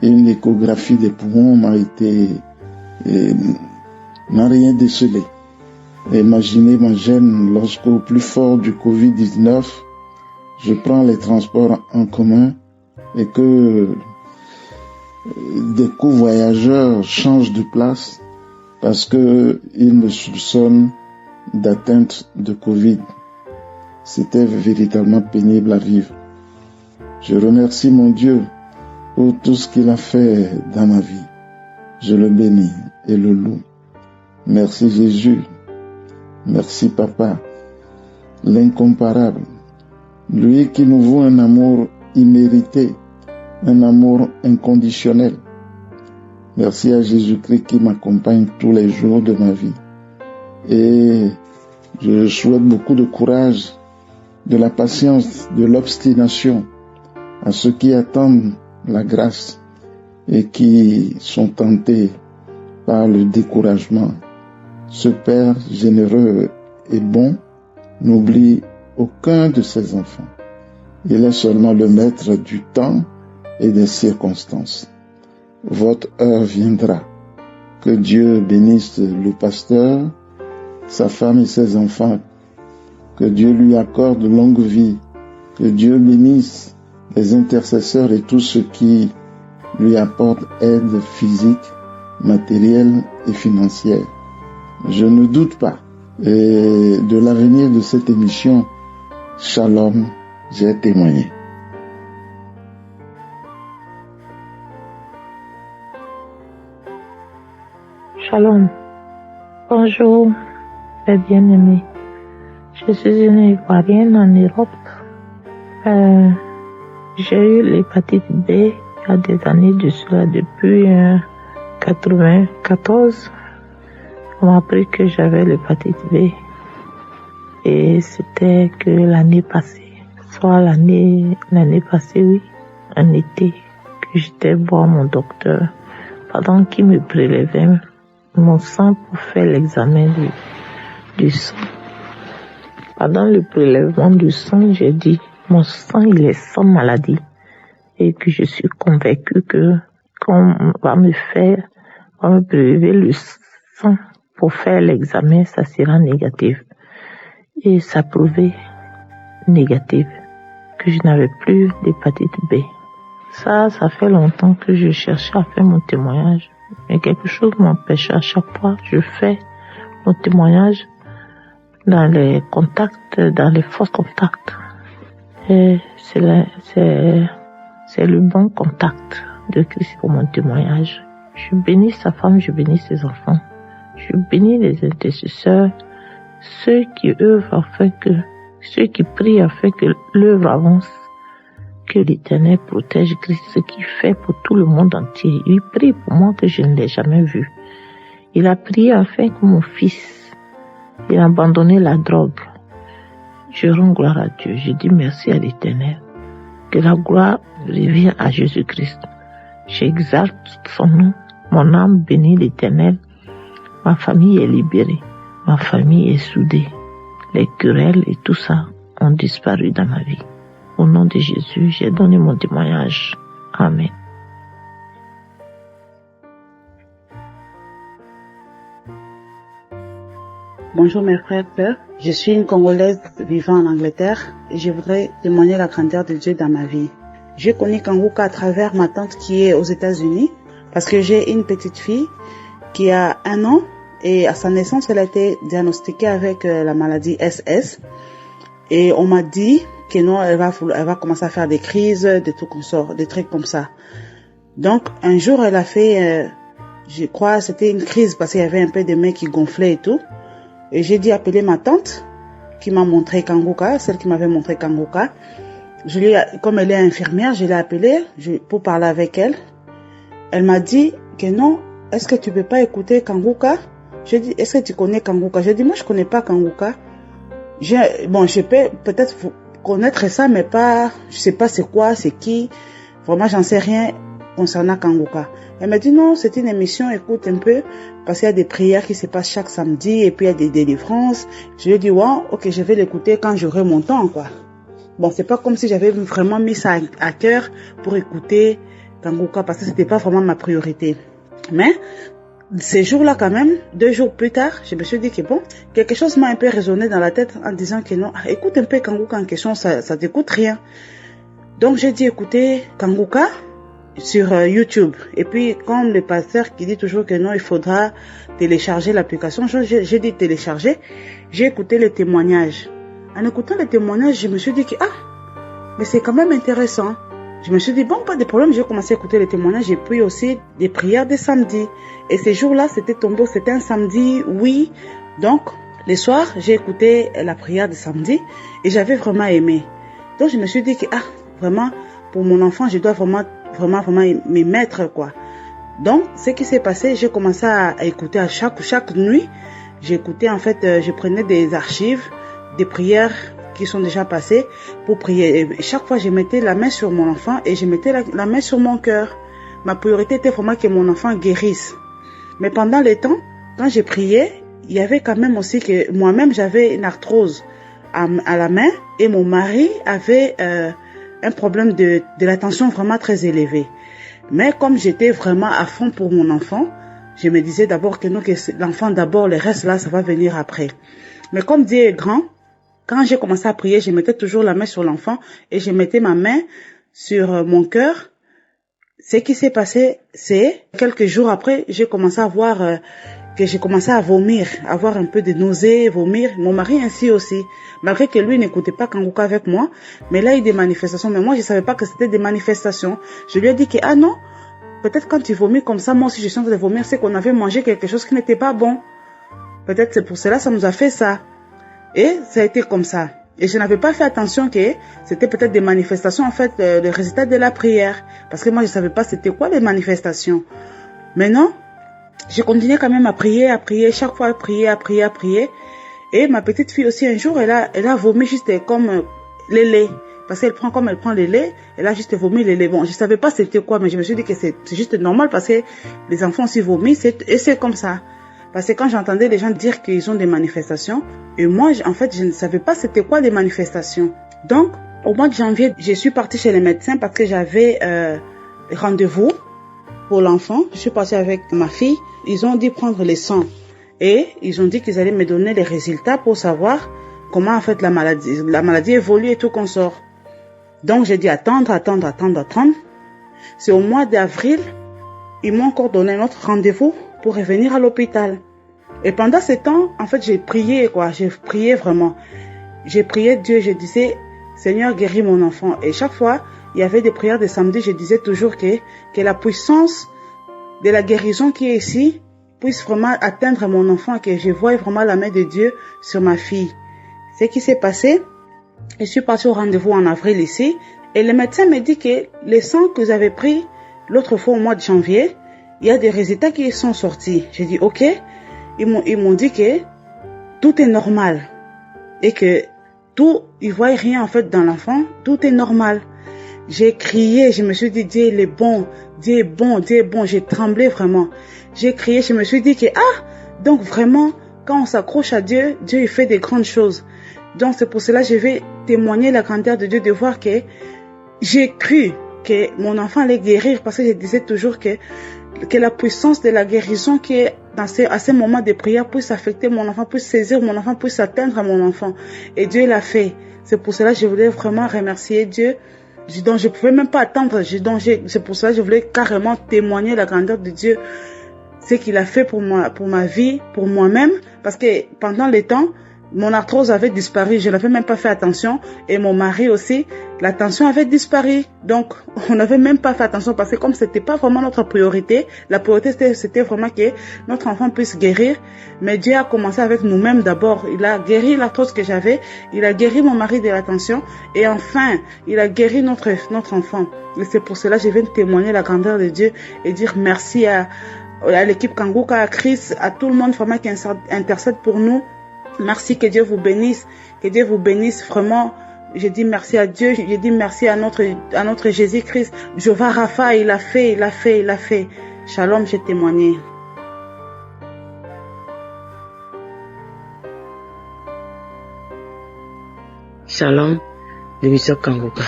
Une échographie des poumons n'a rien décelé. Imaginez ma gêne lorsqu'au plus fort du Covid-19, je prends les transports en commun et que des covoyageurs changent de place parce qu'ils me soupçonnent d'atteinte de Covid. C'était véritablement pénible à vivre. Je remercie mon Dieu pour tout ce qu'il a fait dans ma vie. Je le bénis et le loue. Merci Jésus. Merci Papa. L'incomparable. Lui qui nous voue un amour immérité, un amour inconditionnel. Merci à Jésus-Christ qui m'accompagne tous les jours de ma vie. Et je souhaite beaucoup de courage, de la patience, de l'obstination à ceux qui attendent la grâce et qui sont tentés par le découragement. Ce Père généreux et bon n'oublie aucun de ses enfants. Il est seulement le maître du temps et des circonstances. Votre heure viendra. Que Dieu bénisse le pasteur, sa femme et ses enfants. Que Dieu lui accorde longue vie. Que Dieu bénisse les intercesseurs et tous ceux qui lui apportent aide physique, matérielle et financière. Je ne doute pas de l'avenir de cette émission. Shalom, j'ai témoigné. Shalom. Bonjour, mes bien-aimés. Je suis une Ivoirienne en Europe. J'ai eu l'hépatite B il y a des années de cela, depuis 94. On m'a appris que j'avais l'hépatite B. Et c'était que l'année passée, soit l'année passée, oui, en été, que j'étais voir mon docteur pendant qu'il me prélevait mon sang pour faire l'examen du sang. Pendant le prélèvement du sang, j'ai dit, mon sang, il est sans maladie. Et que je suis convaincue que quand on va me prélever le sang pour faire l'examen, ça sera négatif. Et ça prouvait négatif, que je n'avais plus d'hépatite B. Ça fait longtemps que je cherchais à faire mon témoignage. Mais quelque chose m'empêchait à chaque fois. Je fais mon témoignage dans les contacts, dans les faux contacts. Et c'est le bon contact de Christ pour mon témoignage. Je bénis sa femme, je bénis ses enfants. Je bénis les intercesseurs, ceux qui prient afin que l'œuvre avance, que l'Éternel protège Christ, ce qu'il fait pour tout le monde entier. Il prie pour moi que je ne l'ai jamais vu. Il a prié afin que mon fils, il a abandonné la drogue. Je rends gloire à Dieu. Je dis merci à l'Éternel. Que la gloire revienne à Jésus-Christ. J'exalte son nom. Mon âme bénit l'Éternel. Ma famille est libérée. Ma famille est soudée. Les querelles et tout ça ont disparu dans ma vie. Au nom de Jésus, j'ai donné mon témoignage. Amen. Bonjour mes frères et sœurs, je suis une Congolaise vivant en Angleterre et je voudrais témoigner la grandeur de Dieu dans ma vie. J'ai connu Kanguka à travers ma tante qui est aux États-Unis parce que j'ai une petite fille qui a 1 an et à sa naissance, elle a été diagnostiquée avec la maladie SS et on m'a dit que non, elle va commencer à faire des crises, des trucs comme ça. Donc un jour, elle a fait, je crois, c'était une crise parce qu'il y avait un peu de mains qui gonflaient et tout. Et j'ai dit appeler ma tante qui m'a montré Kanguka, celle qui m'avait montré Kanguka. Comme elle est infirmière, je l'ai appelée pour parler avec elle. Elle m'a dit que non, est-ce que tu peux pas écouter Kanguka? J'ai dit, est-ce que tu connais Kanguka? J'ai dit, moi je connais pas Kanguka. Je peux peut-être connaître ça, mais pas, je sais pas c'est quoi, c'est qui. Vraiment, j'en sais rien concernant Kanguka. Elle m'a dit non, c'est une émission, écoute un peu, parce qu'il y a des prières qui se passent chaque samedi et puis il y a des délivrances. Je lui ai dit, ouais, ok, je vais l'écouter quand j'aurai mon temps, quoi. Bon, c'est pas comme si j'avais vraiment mis ça à cœur pour écouter Kanguka parce que c'était pas vraiment ma priorité. Mais, ces jours-là quand même, 2 jours plus tard, je me suis dit que bon, quelque chose m'a un peu résonné dans la tête en disant que non, écoute un peu Kanguka en question, ça t'écoute rien. Donc j'ai dit écoutez Kanguka sur YouTube. Et puis, comme le pasteur qui dit toujours que non, il faudra télécharger l'application, j'ai dit télécharger, j'ai écouté les témoignages. En écoutant les témoignages, je me suis dit que, mais c'est quand même intéressant. Je me suis dit, bon, pas de problème, j'ai commencé à écouter les témoignages et puis aussi des prières de samedi. Et ces jours-là, c'était un samedi, oui. Donc, les soirs, j'ai écouté la prière de samedi et j'avais vraiment aimé. Donc, je me suis dit que, vraiment, pour mon enfant, je dois vraiment m'y mettre, quoi. Donc, ce qui s'est passé, j'ai commencé à écouter à chaque nuit. J'écoutais, en fait, je prenais des archives, des prières qui sont déjà passés pour prier. Et chaque fois, je mettais la main sur mon enfant et je mettais la main sur mon cœur. Ma priorité était vraiment que mon enfant guérisse. Mais pendant les temps, quand j'ai prié, il y avait quand même aussi que moi-même, j'avais une arthrose à la main et mon mari avait un problème de la tension vraiment très élevée. Mais comme j'étais vraiment à fond pour mon enfant, je me disais d'abord que non, que l'enfant d'abord, le reste là, ça va venir après. Mais comme Dieu est grand, quand j'ai commencé à prier, je mettais toujours la main sur l'enfant et je mettais ma main sur mon cœur. Ce qui s'est passé, c'est quelques jours après, j'ai commencé à voir que j'ai commencé à vomir, avoir un peu de nausées, vomir. Mon mari ainsi aussi, malgré que lui n'écoutait pas Kanguka avec moi, mais là il y a des manifestations. Mais moi je savais pas que c'était des manifestations. Je lui ai dit que ah non, peut-être quand tu vomis comme ça, moi aussi je suis en train de vomir, c'est qu'on avait mangé quelque chose qui n'était pas bon. Peut-être c'est pour cela ça nous a fait ça. Et ça a été comme ça. Et je n'avais pas fait attention que c'était peut-être des manifestations, en fait, le résultat de la prière. Parce que moi, je ne savais pas c'était quoi les manifestations. Maintenant, je continuais quand même à prier, chaque fois à prier. Et ma petite fille aussi, un jour, elle a vomi juste comme le lait. Parce qu'elle prend le lait, elle a juste vomi le lait. Bon, je ne savais pas c'était quoi, mais je me suis dit que c'est juste normal parce que les enfants aussi vomissent et c'est comme ça. Parce que quand j'entendais les gens dire qu'ils ont des manifestations, et moi, en fait, je ne savais pas c'était quoi des manifestations. Donc, au mois de janvier, je suis partie chez les médecins parce que j'avais rendez-vous pour l'enfant. Je suis partie avec ma fille. Ils ont dit prendre les sangs. Et ils ont dit qu'ils allaient me donner les résultats pour savoir comment, en fait, la maladie évolue et tout qu'on sort. Donc, j'ai dit attendre. C'est au mois d'avril, ils m'ont encore donné un autre rendez-vous pour revenir à l'hôpital. Et pendant ce temps, en fait, j'ai prié vraiment. J'ai prié Dieu, je disais, Seigneur, guéris mon enfant. Et chaque fois, il y avait des prières de samedi, je disais toujours que la puissance de la guérison qui est ici puisse vraiment atteindre mon enfant, que je voie vraiment la main de Dieu sur ma fille. Ce qui s'est passé, je suis partie au rendez-vous en avril ici, et le médecin me dit que les sangs que vous avez pris l'autre fois au mois de janvier, il y a des résultats qui sont sortis. J'ai dit, ok. Ils m'ont dit que tout est normal. Et que ils voient rien en fait dans l'enfant. Tout est normal. J'ai crié, je me suis dit, Dieu il est bon. Dieu est bon. J'ai tremblé vraiment. J'ai crié, je me suis dit que, donc vraiment, quand on s'accroche à Dieu, Dieu il fait des grandes choses. Donc c'est pour cela que je vais témoigner la grandeur de Dieu, de voir que j'ai cru que mon enfant allait guérir, parce que je disais toujours que la puissance de la guérison qui est à ces moments de prière puisse affecter mon enfant, puisse saisir mon enfant, puisse atteindre mon enfant. Et Dieu l'a fait. C'est pour cela que je voulais vraiment remercier Dieu. Donc je ne pouvais même pas attendre. C'est pour cela que je voulais carrément témoigner la grandeur de Dieu. Ce qu'il a fait pour moi, pour ma vie, pour moi-même. Parce que pendant les temps, mon arthrose avait disparu, je n'avais même pas fait attention. Et mon mari aussi, la tension avait disparu. Donc, on n'avait même pas fait attention parce que comme c'était pas vraiment notre priorité, la priorité c'était vraiment que notre enfant puisse guérir. Mais Dieu a commencé avec nous-mêmes d'abord. Il a guéri l'arthrose que j'avais, il a guéri mon mari de la tension et enfin, il a guéri notre enfant. Et c'est pour cela que je viens de témoigner la grandeur de Dieu et dire merci à l'équipe Kanguka, à Chris, à tout le monde vraiment qui intercède pour nous. Merci, que Dieu vous bénisse, vraiment. Je dis merci à Dieu, je dis merci à notre Jésus-Christ. Jéhovah Rapha, il a fait. Shalom, j'ai témoigné. Shalom, l'émission Kanguka.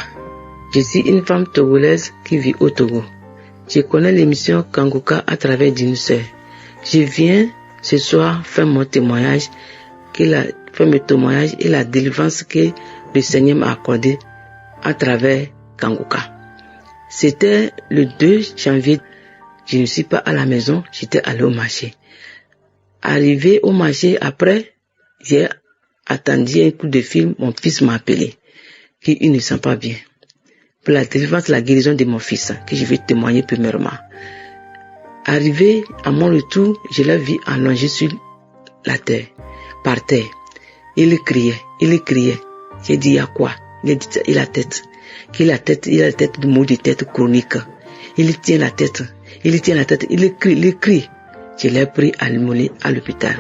Je suis une femme togolaise qui vit au Togo. Je connais l'émission Kanguka à travers d'une sœur. Je viens ce soir faire mon témoignage, et la délivrance que le Seigneur m'a accordée à travers Kanguka. C'était le 2 janvier. Je ne suis pas à la maison, j'étais allé au marché. Arrivé au marché, après, j'ai attendu un coup de fil, mon fils m'a appelé, qu'il ne sent pas bien. Pour la délivrance, la guérison de mon fils, que je vais témoigner premièrement. Arrivé à mon retour, je l'ai vu allongé sur la terre, par terre. Il criait. J'ai dit, il y a quoi? Il a dit, il a la tête de maux de tête chronique. Il tient la tête, il crie. Je l'ai pris à l'hôpital.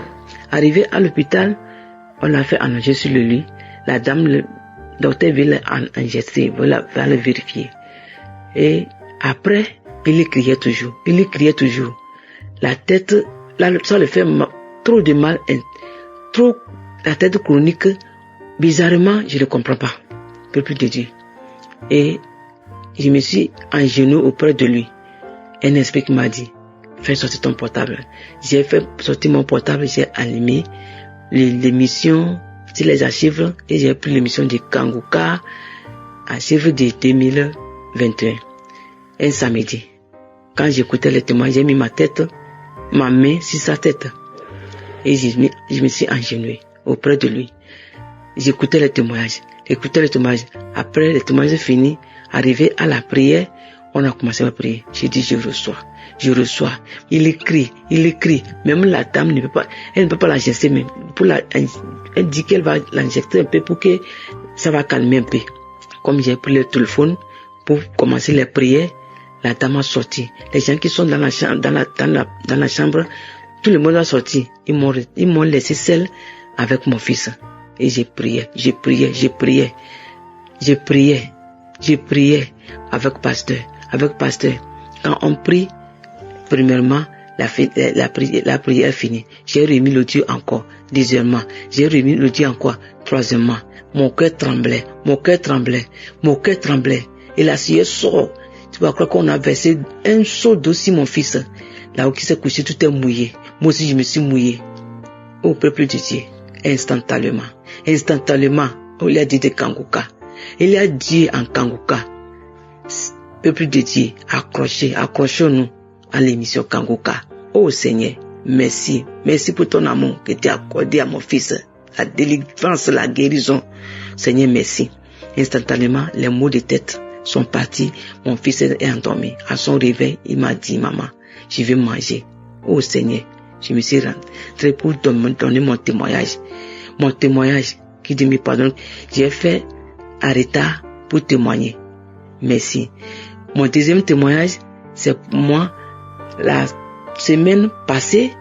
Arrivé à l'hôpital, on l'a fait allonger sur le lit. La dame docteur veut l'enregistrer, va le vérifier. Et après, il criait toujours. La tête, là, ça le fait trop de mal, trop, la tête chronique, bizarrement, je ne comprends pas. Peuple de Dieu. Et je me suis en genou auprès de lui. Un esprit qui m'a dit, fais sortir ton portable. J'ai fait sortir mon portable, j'ai allumé l'émission sur les archives et j'ai pris l'émission de Kanguka, archives de 2021. Un samedi. Quand j'écoutais les témoins, j'ai mis ma main sur sa tête. Et je me suis agenouillé auprès de lui. J'écoutais les témoignages. Après les témoignages finis, arrivé à la prière, on a commencé à prier. J'ai dit, je reçois. Il écrit. Même la dame elle ne peut pas l'injecter, mais elle dit qu'elle va l'injecter un peu pour que ça va calmer un peu. Comme j'ai pris le téléphone pour commencer les prières, la dame a sorti. Les gens qui sont dans la chambre, tout le monde a sorti. Ils m'ont laissé seul avec mon fils. Et j'ai prié avec pasteur. Quand on prie, premièrement, la prière est finie. J'ai remis le Dieu encore. Deuxièmement, j'ai remis le Dieu encore. Troisièmement, mon cœur tremblait. Et la sueur sort. Tu vas croire qu'on a versé un seau d'eau sur mon fils. Là où il s'est couché, tout est mouillé. Moi aussi, je me suis mouillé. Au peuple de Dieu, instantanément, il a dit de Kanguka. Il a dit en Kanguka, peuple de Dieu, accrochons-nous à l'émission Kanguka. Oh Seigneur, merci pour ton amour que tu as accordé à mon fils, la délivrance, la guérison. Seigneur, merci. Instantanément, les maux de tête sont partis. Mon fils est endormi. À son réveil, il m'a dit, maman, je vais manger. Oh Seigneur, je me suis rentré pour donner mon témoignage. Qui dit me pardonne. J'ai fait un retard pour témoigner. Merci. Mon deuxième témoignage, c'est moi, la semaine passée,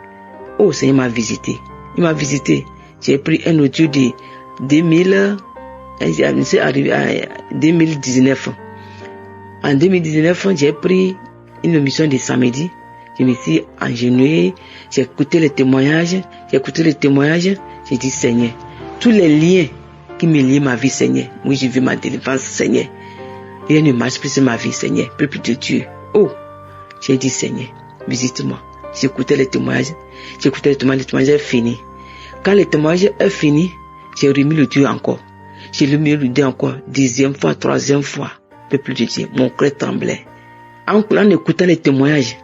oh Seigneur m'a visité. Il m'a visité. J'ai pris un audio de 2019. En 2019, j'ai pris une émission de samedi. Je me suis agenouillé, j'ai écouté les témoignages, j'ai dit Seigneur, tous les liens qui me lient ma vie, Seigneur, moi je veux ma délivrance, Seigneur. Rien ne marche plus sur ma vie, Seigneur, peuple de Dieu. Oh, j'ai dit Seigneur, visite-moi. J'ai écouté les témoignages, les témoignages est fini. Quand les témoignages est fini, j'ai remis le Dieu encore. J'ai remis le Dieu encore, deuxième fois, troisième fois, peuple de Dieu, mon cœur tremblait. En écoutant les témoignages,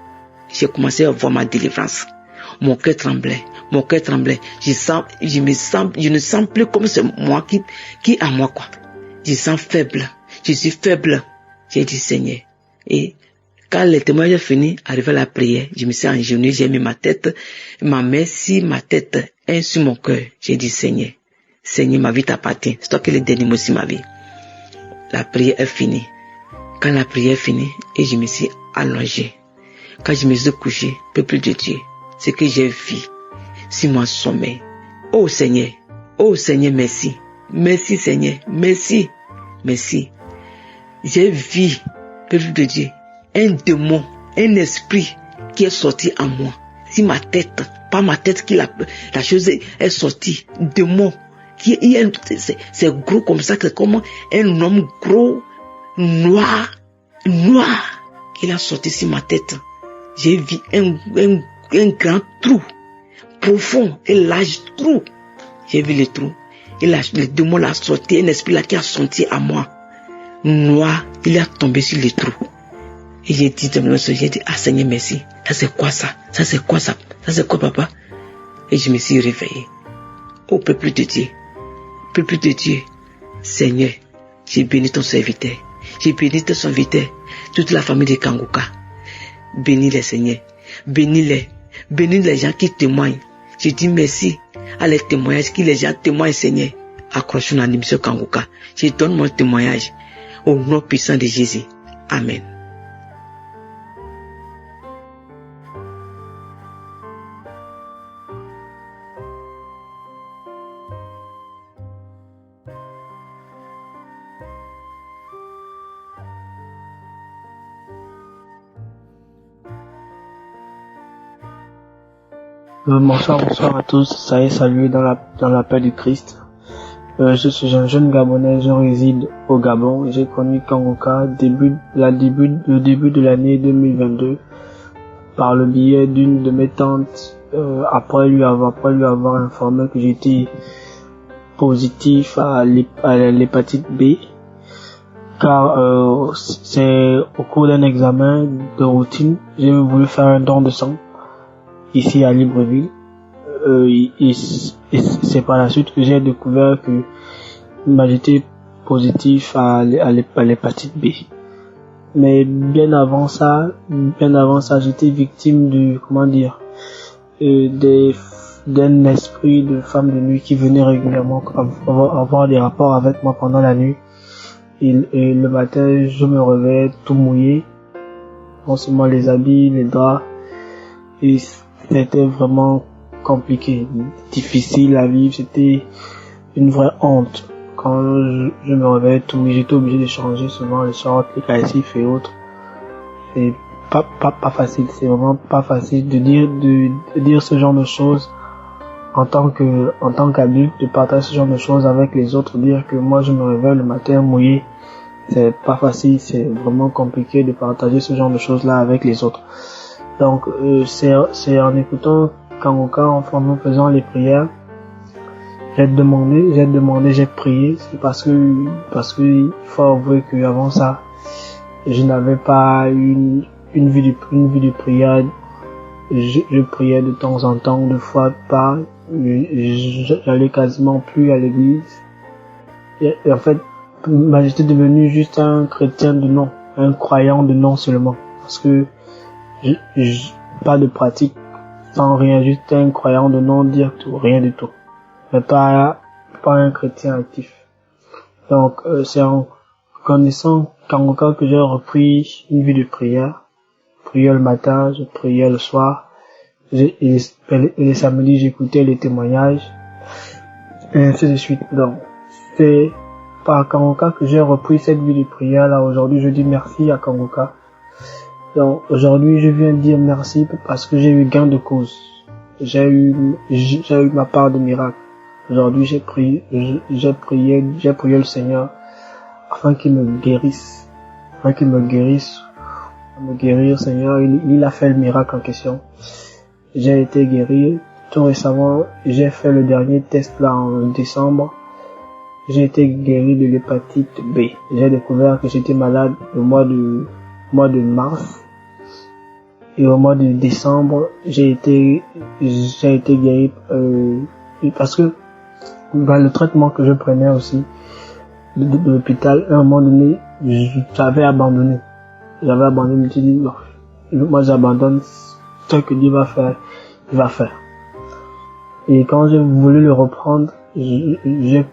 j'ai commencé à voir ma délivrance. Mon cœur tremblait. Je ne sens plus comme c'est moi qui à moi, quoi. Je sens faible. Je suis faible. J'ai dit Seigneur. Et quand le témoignage est fini, arrivé à la prière, je me suis agenouillé, j'ai mis ma main sur ma tête, un sur mon cœur. J'ai dit Seigneur, ma vie t'appartient. C'est toi qui es le dernier mot sur ma vie. La prière est finie. Quand la prière est finie, et je me suis allongé. Quand je me suis couché, peuple de Dieu, ce que j'ai vu sur mon sommeil. Oh Seigneur, merci. Merci Seigneur, merci. J'ai vu, peuple de Dieu, un démon, un esprit qui est sorti en moi, sur ma tête, pas ma tête qui la chose est sortie. Démon, c'est gros comme ça, que comme un homme gros, noir, il a sorti sur ma tête. J'ai vu un grand trou, profond et large trou. J'ai vu le trou. Et le démon l'a sorti, un esprit là qui a sorti à moi. Noir, il est tombé sur le trou. Et j'ai dit, ah Seigneur, merci. Ça c'est quoi ça? Ça c'est quoi papa? Et je me suis réveillé. Oh peuple de Dieu, Seigneur, j'ai béni ton serviteur. J'ai béni ton serviteur, toute la famille de Kanguka. Bénis les Seigneur, bénis les gens qui témoignent. Je dis merci à les témoignages qui les gens témoignent, Seigneur. Accrochons à l'émission Kanguka. Je donne mon témoignage au nom puissant de Jésus. Amen. Bonsoir à tous. Ça est, salué dans la paix du Christ. Je suis un jeune Gabonais, je réside au Gabon. J'ai connu Kanguka le début de l'année 2022 par le biais d'une de mes tantes. Après lui avoir informé que j'étais positif à l'hépatite B, car c'est au cours d'un examen de routine, j'ai voulu faire un don de sang ici à Libreville. Et c'est par la suite que j'ai découvert que j'étais positif à l'hépatite B. Mais bien avant ça, j'étais victime d'un esprit de femme de nuit qui venait régulièrement avoir des rapports avec moi pendant la nuit. Et le matin, je me réveillais tout mouillé, non seulement les habits, les draps, et c'était vraiment compliqué, difficile à vivre, c'était une vraie honte. Quand je me réveillais tout mouillé, j'étais obligé de changer souvent les shorts, les calcifs et autres. C'est pas facile, c'est vraiment pas facile de dire ce genre de choses en tant qu'adulte, de partager ce genre de choses avec les autres, dire que moi je me réveille le matin mouillé, c'est pas facile, c'est vraiment compliqué de partager ce genre de choses là avec les autres. Donc c'est en écoutant Kanguka, en faisant les prières, j'ai prié, c'est parce que il faut avouer que avant ça, je n'avais pas une vie de prière. Je priais de temps en temps, deux fois par, j'allais quasiment plus à l'église. Et en fait, j'étais devenu juste un chrétien de nom, un croyant de nom seulement, parce que pas de pratique, sans rien, juste un croyant de nom, dire tout, rien du tout, mais pas un chrétien actif. Donc c'est en connaissant Kanguka que j'ai repris une vie de prière. Je priais le matin, je priais le soir, et les samedis j'écoutais les témoignages, et ainsi de suite. Donc c'est par Kanguka que j'ai repris cette vie de prière là. Aujourd'hui je dis merci à Kanguka. Donc aujourd'hui je viens dire merci parce que j'ai eu gain de cause, j'ai eu ma part de miracle. Aujourd'hui j'ai prié le Seigneur afin qu'il me guérisse, me guérir, Seigneur. Il a fait le miracle en question. J'ai été guéri. Tout récemment, j'ai fait le dernier test là en décembre. J'ai été guéri de l'hépatite B. J'ai découvert que j'étais malade au mois de mars. Et au mois de décembre, j'ai été guéri parce que dans le traitement que je prenais aussi de l'hôpital, à un moment donné, j'avais abandonné. Je me suis dit, non, moi j'abandonne, ce que Dieu va faire, il va faire. Et quand j'ai voulu le reprendre, j'ai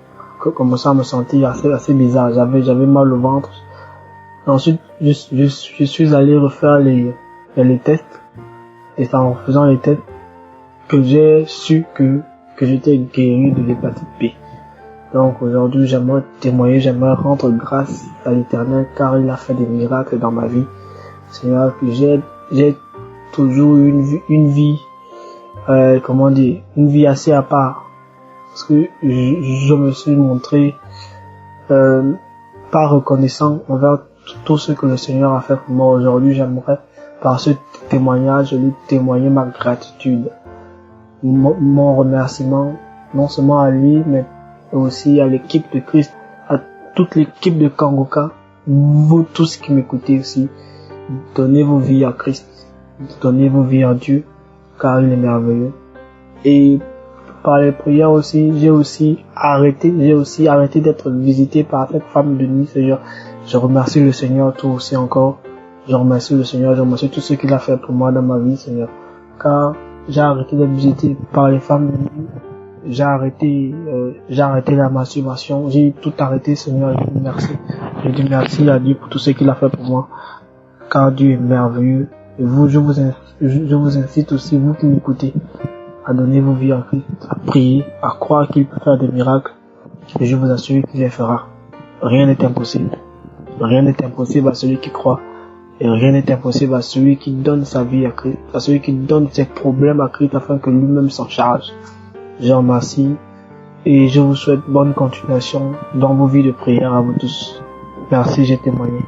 commencé à me sentir assez bizarre. J'avais mal au ventre. Ensuite, je suis allé refaire les tests. Et c'est en faisant les tests que j'ai su que j'étais guéri de l'hépatite B. Donc aujourd'hui, j'aimerais témoigner, j'aimerais rendre grâce à l'Éternel car il a fait des miracles dans ma vie. Seigneur, que j'ai toujours une vie assez à part. Parce que je me suis montré pas reconnaissant envers tout ce que le Seigneur a fait pour moi. Aujourd'hui, j'aimerais par ce témoignage lui témoigner ma gratitude, mon remerciement, non seulement à lui, mais aussi à l'équipe de Christ, à toute l'équipe de Kanguka, vous tous qui m'écoutez aussi. Donnez vos vies à Christ, donnez vos vies à Dieu, car il est merveilleux. Et par les prières aussi, j'ai aussi arrêté d'être visité par cette femme de nuit. Je remercie le Seigneur tout aussi encore. Je remercie le Seigneur, je remercie tout ce qu'il a fait pour moi dans ma vie, Seigneur. Car j'ai arrêté d'être visité par les femmes de nuit. J'ai arrêté la masturbation. J'ai tout arrêté, Seigneur. Je dis merci. Je dis merci à Dieu pour tout ce qu'il a fait pour moi. Car Dieu est merveilleux. Et vous, je vous incite aussi, vous qui m'écoutez, à donner vos vies à Christ, à prier, à croire qu'il peut faire des miracles. Et je vous assure qu'il les fera. Rien n'est impossible. Rien n'est impossible à celui qui croit. Et rien n'est impossible à celui qui donne sa vie à Christ, à celui qui donne ses problèmes à Christ afin que lui-même s'en charge. Je vous remercie et je vous souhaite bonne continuation dans vos vies de prière à vous tous. Merci, j'ai témoigné.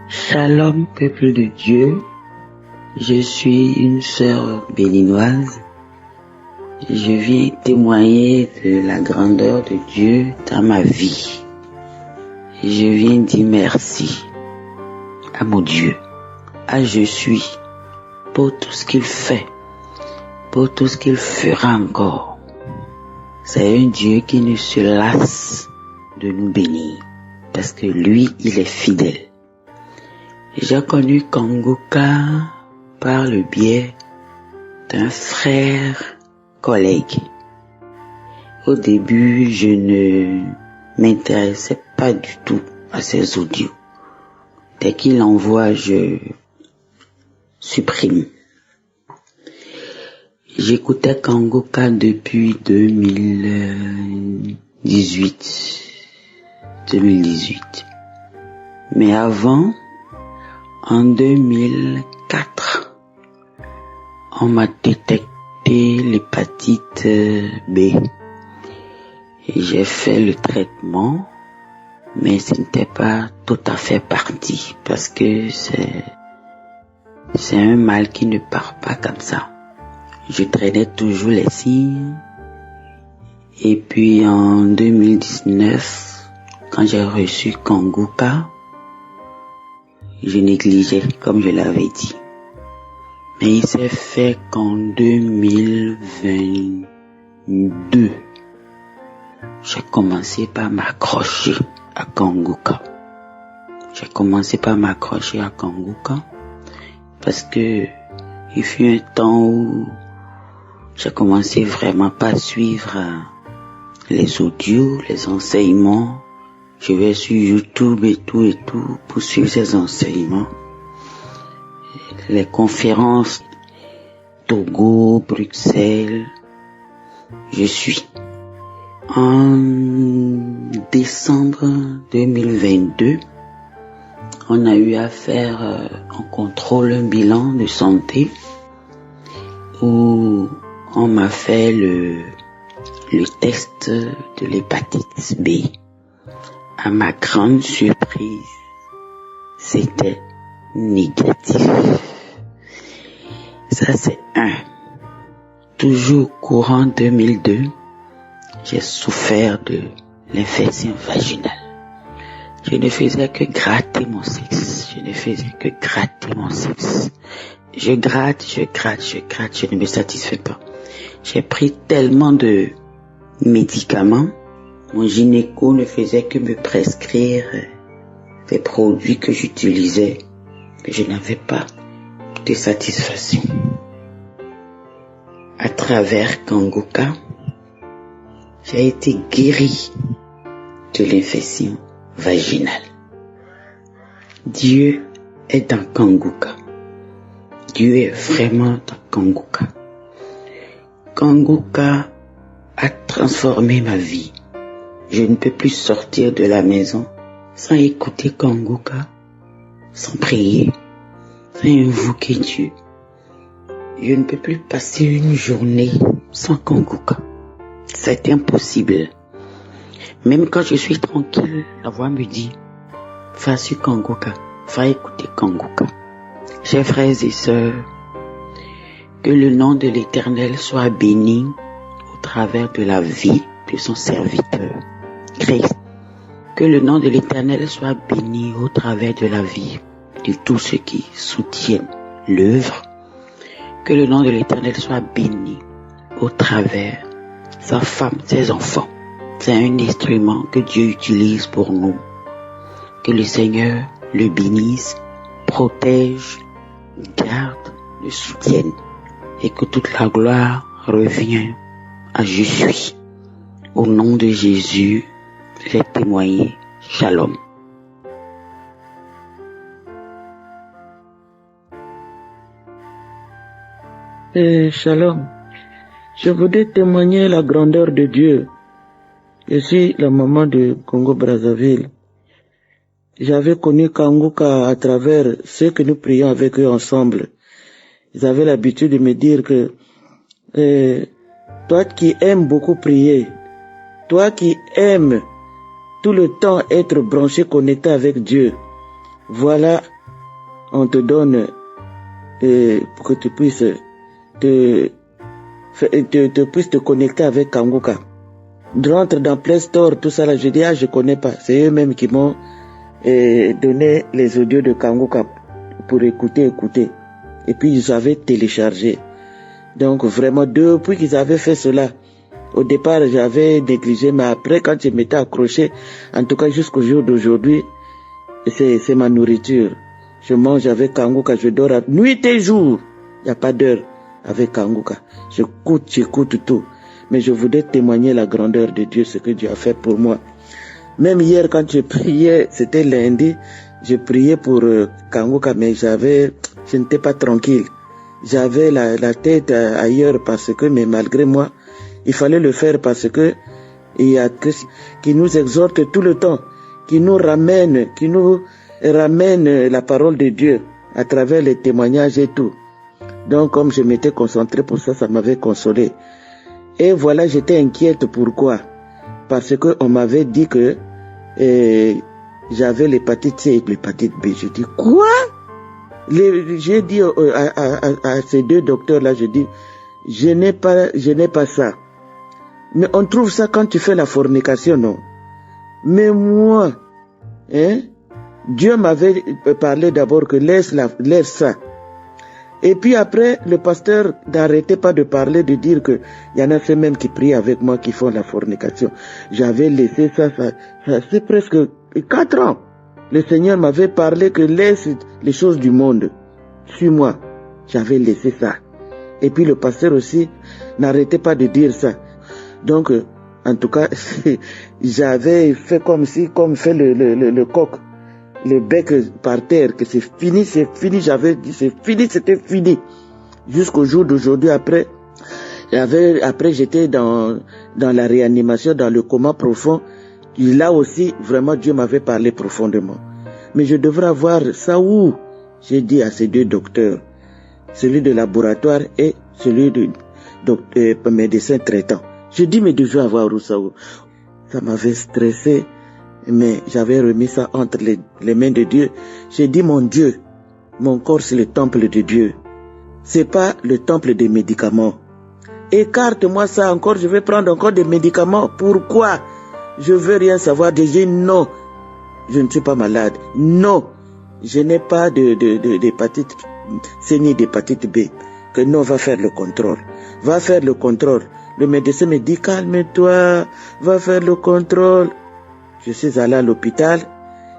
Shalom, peuple de Dieu. Je suis une sœur béninoise. Je viens témoigner de la grandeur de Dieu dans ma vie. Je viens dire merci à mon Dieu, à je suis, pour tout ce qu'il fait, pour tout ce qu'il fera encore. C'est un Dieu qui ne se lasse de nous bénir, parce que lui, il est fidèle. J'ai connu Kanguka par le biais d'un frère collègue. Au début, je ne m'intéressais pas du tout à ses audios. Dès qu'il envoie, je supprime. J'écoutais Kanguka depuis 2018. Mais avant, en 2004, on m'a détecté l'hépatite B. Et j'ai fait le traitement, mais ce n'était pas tout à fait parti parce que c'est un mal qui ne part pas comme ça. Je traînais toujours les signes. Et puis en 2019, quand j'ai reçu Kanguka, je négligeais, comme je l'avais dit. Mais il s'est fait qu'en 2022, j'ai commencé par m'accrocher à Kanguka. Parce que il fut un temps où j'ai commencé vraiment pas à suivre les audios, les enseignements. Je vais sur YouTube et tout pour suivre ces enseignements. Les conférences, Togo, Bruxelles, je suis. En décembre 2022, on a eu à faire un contrôle, un bilan de santé où on m'a fait le test de l'hépatite B. À ma grande surprise, c'était négatif. Ça, c'est un. Toujours courant 2002, j'ai souffert de l'infection vaginale. Je ne faisais que gratter mon sexe. Je gratte, je ne me satisfais pas. J'ai pris tellement de médicaments. Mon gynéco ne faisait que me prescrire des produits que j'utilisais, que je n'avais pas de satisfaction. À travers Kanguka, j'ai été guéri de l'infection vaginale. Dieu est dans Kanguka. Dieu est vraiment dans Kanguka. Kanguka a transformé ma vie. Je ne peux plus sortir de la maison sans écouter Kanguka, sans prier, sans invoquer Dieu. Je ne peux plus passer une journée sans Kanguka. C'est impossible. Même quand je suis tranquille, la voix me dit, va sur Kanguka, va écouter Kanguka. Chers frères et sœurs, que le nom de l'Éternel soit béni au travers de la vie de son serviteur, Christ. Que le nom de l'Éternel soit béni au travers de la vie de tous ceux qui soutiennent l'œuvre. Que le nom de l'Éternel soit béni au travers sa femme, ses enfants. C'est un instrument que Dieu utilise pour nous. Que le Seigneur le bénisse, protège, garde, le soutienne. Et que toute la gloire revienne à Je suis. Au nom de Jésus, j'ai témoigné. Shalom. Shalom. Je voudrais témoigner la grandeur de Dieu. Je suis la maman de Congo-Brazzaville. J'avais connu Kanguka à travers ceux que nous prions avec eux ensemble. Ils avaient l'habitude de me dire que toi qui aimes beaucoup prier, toi qui aimes tout le temps être branché, connecté avec Dieu, voilà, on te donne pour que tu puisses te connecter avec Kanguka. Rentre dans Play Store, tout ça là, je dis, je connais pas. C'est eux-mêmes qui m'ont donné les audios de Kanguka pour écouter. Et puis, ils avaient téléchargé. Donc, vraiment, depuis qu'ils avaient fait cela, au départ, j'avais négligé, mais après, quand je m'étais accroché, en tout cas jusqu'au jour d'aujourd'hui, c'est ma nourriture. Je mange avec Kanguka, je dors nuit et jour. Il n'y a pas d'heure avec Kanguka. J'écoute tout. Mais je voudrais témoigner la grandeur de Dieu, ce que Dieu a fait pour moi. Même hier, quand je priais, c'était lundi, je priais pour Kanguka, mais je n'étais pas tranquille. J'avais la tête ailleurs mais malgré moi, il fallait le faire parce que il y a Christ qui nous exhorte tout le temps, qui nous ramène la parole de Dieu à travers les témoignages et tout. Donc, comme je m'étais concentré pour ça, ça m'avait consolé. Et voilà, j'étais inquiète. Pourquoi? Parce que on m'avait dit que j'avais l'hépatite C et l'hépatite B. Je dis, quoi? J'ai dit à ces deux docteurs-là, je dis, je n'ai pas ça. Mais on trouve ça quand tu fais la fornication, non? Mais moi, Dieu m'avait parlé d'abord que laisse ça. Et puis après, le pasteur n'arrêtait pas de parler, de dire que il y en a ceux mêmes qui prient avec moi qui font la fornication. J'avais laissé ça c'est presque 4 ans. Le Seigneur m'avait parlé que laisse les choses du monde. Suis-moi. J'avais laissé ça. Et puis le pasteur aussi n'arrêtait pas de dire ça. Donc, en tout cas, j'avais fait comme fait le coq. Le bec par terre, que c'est fini, j'avais dit c'est fini, c'était fini. Jusqu'au jour d'aujourd'hui, après j'étais dans la réanimation, dans le coma profond. Et là aussi, vraiment, Dieu m'avait parlé profondément. Mais je devrais avoir ça où? J'ai dit à ces deux docteurs, celui de laboratoire et celui de médecin traitant. Je dis, mais je vais avoir où ça où? Ça m'avait stressé. Mais j'avais remis ça entre les mains de Dieu. J'ai dit, mon Dieu, mon corps c'est le temple de Dieu. C'est pas le temple des médicaments. Écarte-moi ça encore, je vais prendre encore des médicaments. Pourquoi? Je veux rien savoir. Déjà, non, je ne suis pas malade. Non, je n'ai pas d'hépatite C ni d'hépatite B. Que non, va faire le contrôle. Va faire le contrôle. Le médecin me dit, calme-toi, va faire le contrôle. Je suis allé à l'hôpital.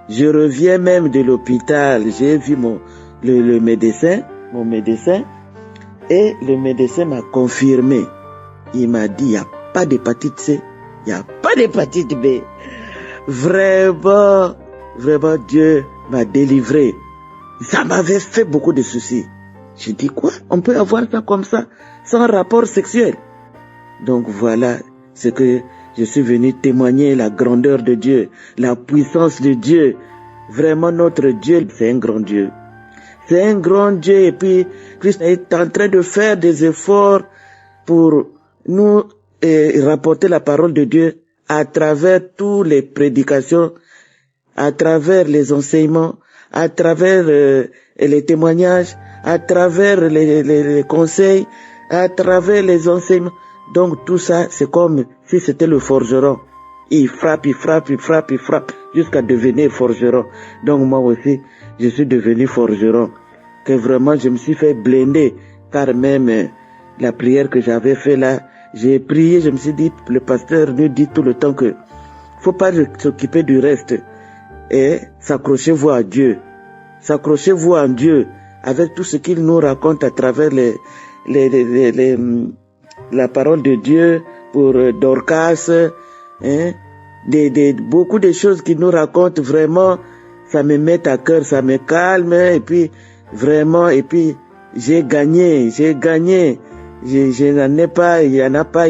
Je reviens même de l'hôpital. J'ai vu le médecin, mon médecin, et le médecin m'a confirmé. Il m'a dit, il n'y a pas d'hépatite C, il n'y a pas d'hépatite B. Vraiment, Dieu m'a délivré. Ça m'avait fait beaucoup de soucis. J'ai dit, quoi? On peut avoir ça comme ça, sans rapport sexuel? Donc voilà ce que je suis venu témoigner, la grandeur de Dieu, la puissance de Dieu. Vraiment, notre Dieu, c'est un grand Dieu. C'est un grand Dieu. Et puis, Christ est en train de faire des efforts pour nous rapporter la parole de Dieu à travers toutes les prédications, à travers les enseignements, à travers les témoignages, à travers les conseils, à travers les enseignements. Donc tout ça, c'est comme si c'était le forgeron. Il frappe, jusqu'à devenir forgeron. Donc moi aussi, je suis devenu forgeron. Que vraiment, je me suis fait blender. Car même la prière que j'avais fait là, j'ai prié, je me suis dit, le pasteur nous dit tout le temps que faut pas s'occuper du reste. Et s'accrochez-vous à Dieu. S'accrochez-vous à Dieu avec tout ce qu'il nous raconte à travers la parole de Dieu pour Dorcas, beaucoup de choses qu'il nous raconte, vraiment, ça me met à cœur, ça me calme, et puis, vraiment, et puis, j'ai gagné, je n'en ai pas, il y en a pas.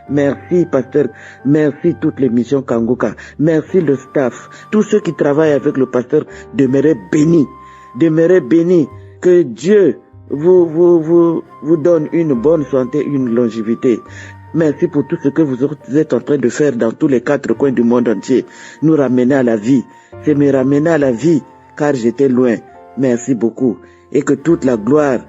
Merci, pasteur. Merci, toute l'émission Kanguka. Merci, le staff. Tous ceux qui travaillent avec le pasteur, demeurez bénis. Demeurez bénis. Que Dieu vous donne une bonne santé, une longévité. Merci pour tout ce que vous êtes en train de faire dans tous les 4 coins du monde entier. Nous ramener à la vie. C'est me ramener à la vie, car j'étais loin. Merci beaucoup. Et que toute la gloire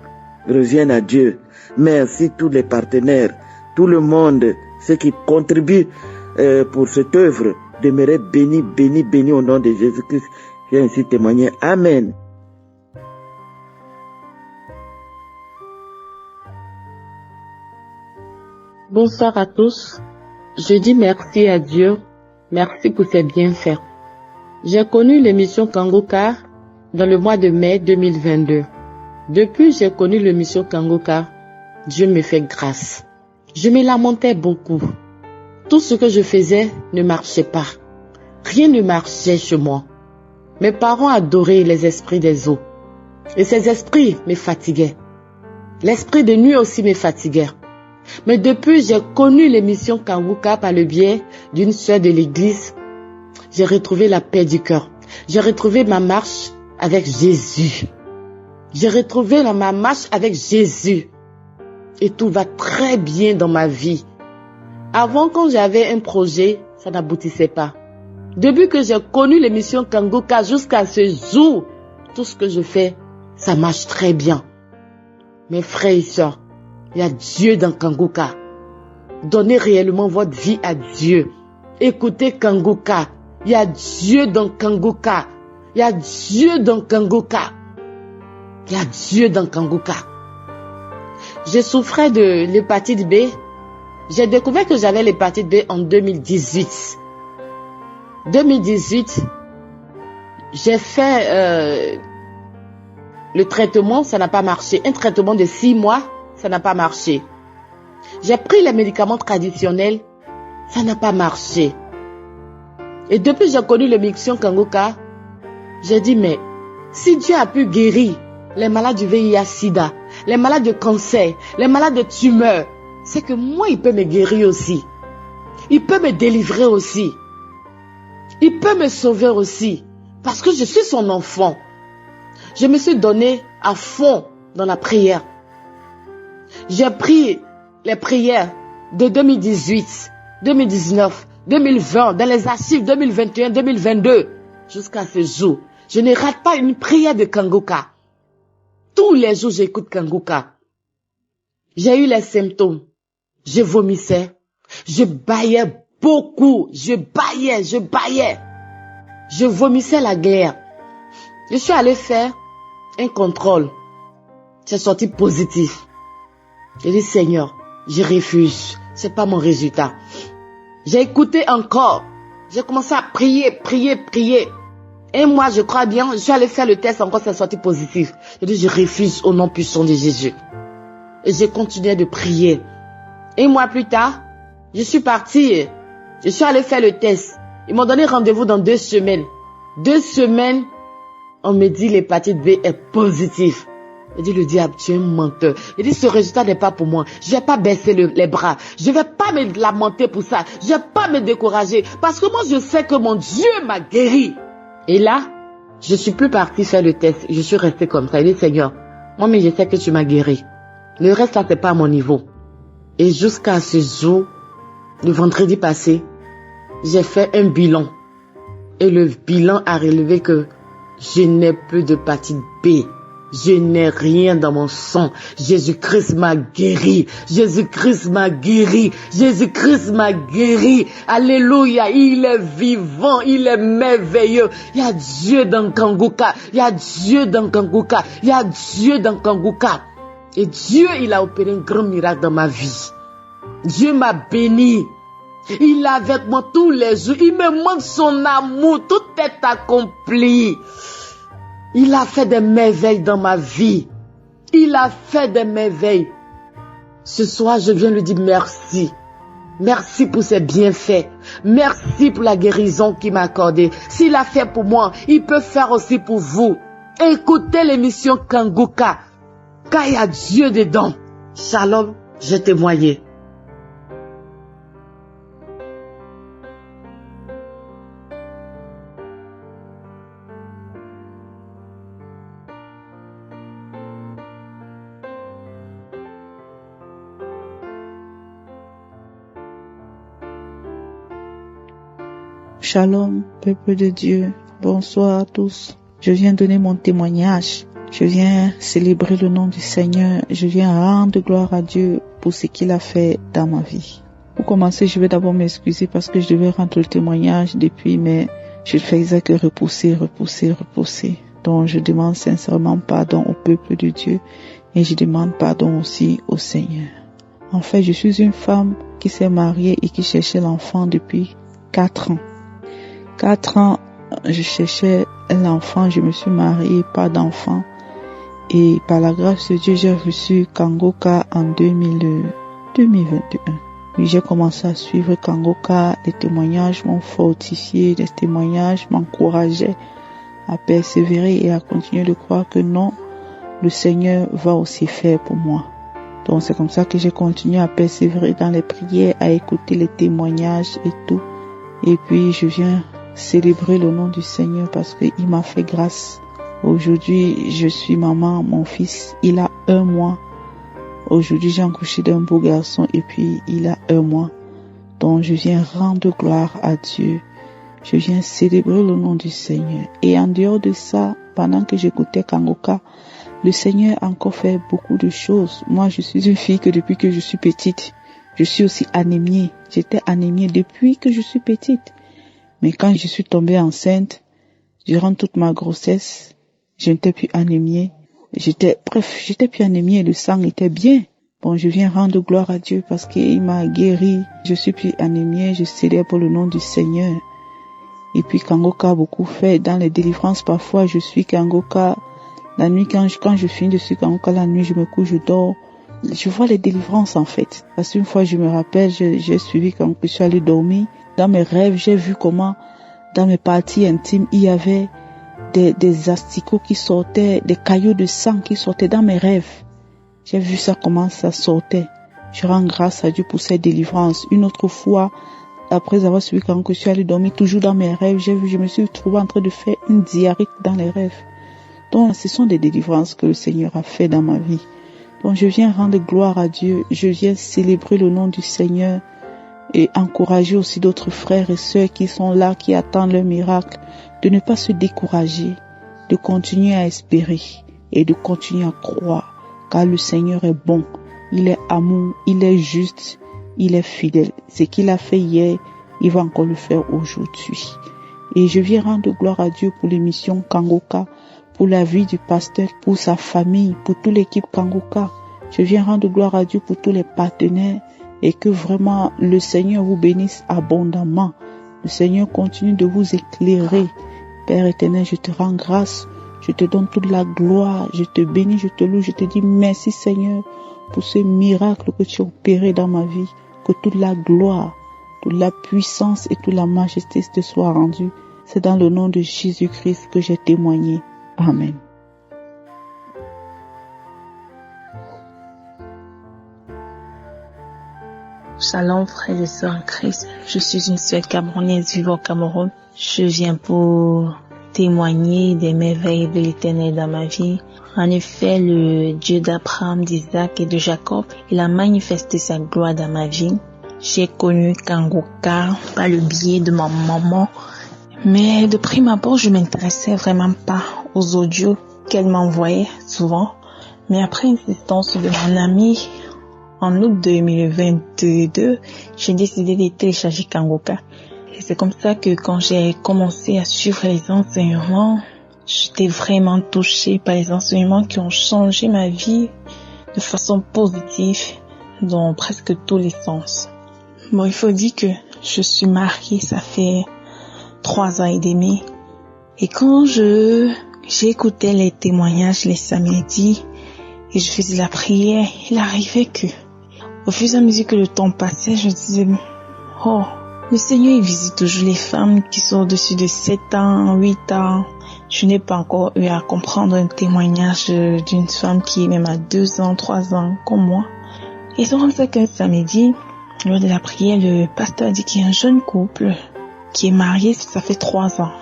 revienne à Dieu. Merci tous les partenaires, tout le monde, ceux qui contribuent pour cette œuvre. Demeurez bénis, bénis, bénis au nom de Jésus-Christ. J'ai ainsi témoigné. Amen. Bonsoir à tous. Je dis merci à Dieu. Merci pour ses bienfaits. J'ai connu l'émission Kanguka dans le mois de mai 2022. Depuis j'ai connu l'émission Kanguka, Dieu me fait grâce. Je me lamentais beaucoup. Tout ce que je faisais ne marchait pas. Rien ne marchait chez moi. Mes parents adoraient les esprits des eaux. Et ces esprits me fatiguaient. L'esprit de nuit aussi me fatiguait. Mais depuis j'ai connu l'émission Kanguka par le biais d'une sœur de l'église, j'ai retrouvé la paix du cœur. J'ai retrouvé ma marche avec Jésus. J'ai retrouvé ma marche avec Jésus. Et tout va très bien dans ma vie. Avant, quand j'avais un projet, ça n'aboutissait pas. Depuis que j'ai connu l'émission Kanguka jusqu'à ce jour, tout ce que je fais, ça marche très bien. Mes frères et sœurs, il y a Dieu dans Kanguka. Donnez réellement votre vie à Dieu. Écoutez Kanguka. Il y a Dieu dans Kanguka. Il y a Dieu dans Kanguka. Il y a Dieu dans Kanguka. Je souffrais de l'hépatite B. J'ai découvert que j'avais l'hépatite B en 2018. 2018, j'ai fait le traitement, ça n'a pas marché. Un traitement de 6 mois, ça n'a pas marché. J'ai pris les médicaments traditionnels, ça n'a pas marché. Et depuis que j'ai connu l'émission Kanguka, j'ai dit, mais si Dieu a pu guérir les malades du VIH-Sida, les malades de cancer, les malades de tumeurs, c'est que moi, il peut me guérir aussi. Il peut me délivrer aussi. Il peut me sauver aussi. Parce que je suis son enfant. Je me suis donné à fond dans la prière. J'ai pris les prières de 2018, 2019, 2020, dans les archives 2021, 2022, jusqu'à ce jour. Je ne rate pas une prière de Kanguka. Tous les jours, j'écoute Kanguka. J'ai eu les symptômes. Je vomissais. Je bâillais beaucoup. Je bâillais. Je vomissais la glaire. Je suis allé faire un contrôle. C'est sorti positif. J'ai dit, Seigneur, je refuse. C'est pas mon résultat. J'ai écouté encore. J'ai commencé à prier. Et moi, je crois bien, je suis allé faire le test encore, c'est sorti positif. J'ai dit, je refuse au nom puissant de Jésus. Et j'ai continué de prier. Et un mois plus tard, je suis partie. Je suis allé faire le test. Ils m'ont donné rendez-vous dans 2 semaines. 2 semaines, on me dit l'hépatite B est positive. J'ai dit, le diable, tu es un menteur. J'ai dit, ce résultat n'est pas pour moi. Je vais pas baisser les bras. Je vais pas me lamenter pour ça. Je vais pas me décourager. Parce que moi, je sais que mon Dieu m'a guéri. Et là, je suis plus partie faire le test. Je suis restée comme ça. J'ai dit, Seigneur, moi, mais je sais que tu m'as guéri. Le reste, ça, c'est pas à mon niveau. Et jusqu'à ce jour, le vendredi passé, j'ai fait un bilan. Et le bilan a relevé que je n'ai plus d'hépatite B. Je n'ai rien dans mon sang. Jésus-Christ m'a guéri. Jésus-Christ m'a guéri. Jésus-Christ m'a guéri. Alléluia. Il est vivant. Il est merveilleux. Il y a Dieu dans Kanguka. Il y a Dieu dans Kanguka. Il y a Dieu dans Kanguka. Et Dieu, il a opéré un grand miracle dans ma vie. Dieu m'a béni. Il est avec moi tous les jours. Il me montre son amour. Tout est accompli. Il a fait des merveilles dans ma vie. Il a fait des merveilles. Ce soir, je viens lui dire merci. Merci pour ses bienfaits. Merci pour la guérison qu'il m'a accordée. S'il a fait pour moi, il peut faire aussi pour vous. Écoutez l'émission Kanguka. Car il y a Dieu dedans. Shalom, j'ai témoigné. Shalom, peuple de Dieu. Bonsoir à tous. Je viens donner mon témoignage. Je viens célébrer le nom du Seigneur. Je viens rendre gloire à Dieu pour ce qu'il a fait dans ma vie. Pour commencer, je vais d'abord m'excuser parce que je devais rendre le témoignage depuis, mais je ne faisais que repousser. Donc, je demande sincèrement pardon au peuple de Dieu et je demande pardon aussi au Seigneur. En fait, je suis une femme qui s'est mariée et qui cherchait l'enfant depuis 4 ans. 4 ans, je cherchais l'enfant, je me suis mariée, pas d'enfant. Et par la grâce de Dieu, j'ai reçu Kangoka en 2021. Puis j'ai commencé à suivre Kangoka, les témoignages m'ont fortifié, les témoignages m'encourageaient à persévérer et à continuer de croire que non, le Seigneur va aussi faire pour moi. Donc c'est comme ça que j'ai continué à persévérer dans les prières, à écouter les témoignages et tout. Et puis je viens célébrer le nom du Seigneur parce qu'il m'a fait grâce. Aujourd'hui, je suis maman, mon fils, il a 1 mois. Aujourd'hui, j'ai accouché d'un beau garçon et puis il a 1 mois. Donc je viens rendre gloire à Dieu. Je viens célébrer le nom du Seigneur. Et en dehors de ça, pendant que j'écoutais Kangoka, le Seigneur a encore fait beaucoup de choses. Moi, je suis une fille que depuis que je suis petite, je suis aussi anémiée. J'étais anémiée depuis que je suis petite. Mais quand je suis tombée enceinte, durant toute ma grossesse, je n'étais plus anémiée. J'étais plus anémiée, le sang était bien. Bon, je viens rendre gloire à Dieu parce qu'il m'a guéri. Je suis plus anémiée, je célèbre le nom du Seigneur. Et puis Kangoka a beaucoup fait. Dans les délivrances, parfois, je suis Kangoka. La nuit, quand je finis de suivre Kangoka, la nuit, je me couche, je dors. Je vois les délivrances, en fait. Parce qu'une fois, je me rappelle, j'ai suivi Kangoka, je suis allée dormir. Dans mes rêves, j'ai vu comment, dans mes parties intimes, il y avait des asticots qui sortaient, des caillots de sang qui sortaient dans mes rêves. J'ai vu ça, comment ça sortait. Je rends grâce à Dieu pour cette délivrance. Une autre fois, après avoir suivi Kangoka, je suis allée dormir, toujours dans mes rêves, je me suis trouvée en train de faire une diarrhée dans les rêves. Donc, ce sont des délivrances que le Seigneur a fait dans ma vie. Donc, je viens rendre gloire à Dieu. Je viens célébrer le nom du Seigneur et encourager aussi d'autres frères et sœurs qui sont là, qui attendent leur miracle, de ne pas se décourager, de continuer à espérer et de continuer à croire, car le Seigneur est bon. Il est amour, il est juste, il est fidèle. Ce qu'il a fait hier, il va encore le faire aujourd'hui. Et je viens rendre gloire à Dieu pour l'émission Kangoka, pour la vie du pasteur, pour sa famille, pour toute l'équipe Kangoka. Je viens rendre gloire à Dieu pour tous les partenaires et que vraiment le Seigneur vous bénisse abondamment. Le Seigneur continue de vous éclairer. Père éternel, je te rends grâce, je te donne toute la gloire, je te bénis, je te loue, je te dis merci Seigneur pour ce miracle que tu as opéré dans ma vie. Que toute la gloire, toute la puissance et toute la majesté te soient rendues. C'est dans le nom de Jésus-Christ que j'ai témoigné. Amen. Shalom frères et sœurs en Christ. Je suis une sœur camerounaise vivant au Cameroun. Je viens pour témoigner des merveilles de l'Éternel dans ma vie. En effet, le Dieu d'Abraham, d'Isaac et de Jacob, il a manifesté sa gloire dans ma vie. J'ai connu Kangoka par le biais de ma maman. Mais de prime abord, je m'intéressais vraiment pas aux audios qu'elle m'envoyait souvent. Mais après insistance de mon ami, en août 2022, j'ai décidé de télécharger Kangoka. Et c'est comme ça que quand j'ai commencé à suivre les enseignements, j'étais vraiment touchée par les enseignements qui ont changé ma vie de façon positive dans presque tous les sens. Bon, il faut dire que je suis mariée, ça fait 3 ans et demi. Et quand j'écoutais les témoignages les samedis et je faisais la prière, il arrivait que, au fur et à mesure que le temps passait, je disais, oh, le Seigneur il visite toujours les femmes qui sont au-dessus de 7 ans, 8 ans. Je n'ai pas encore eu à comprendre un témoignage d'une femme qui est même à 2 ans, 3 ans, comme moi. Et c'est comme ça qu'un samedi, lors de la prière, le pasteur a dit qu'il y a un jeune couple qui est marié, ça fait 3 ans.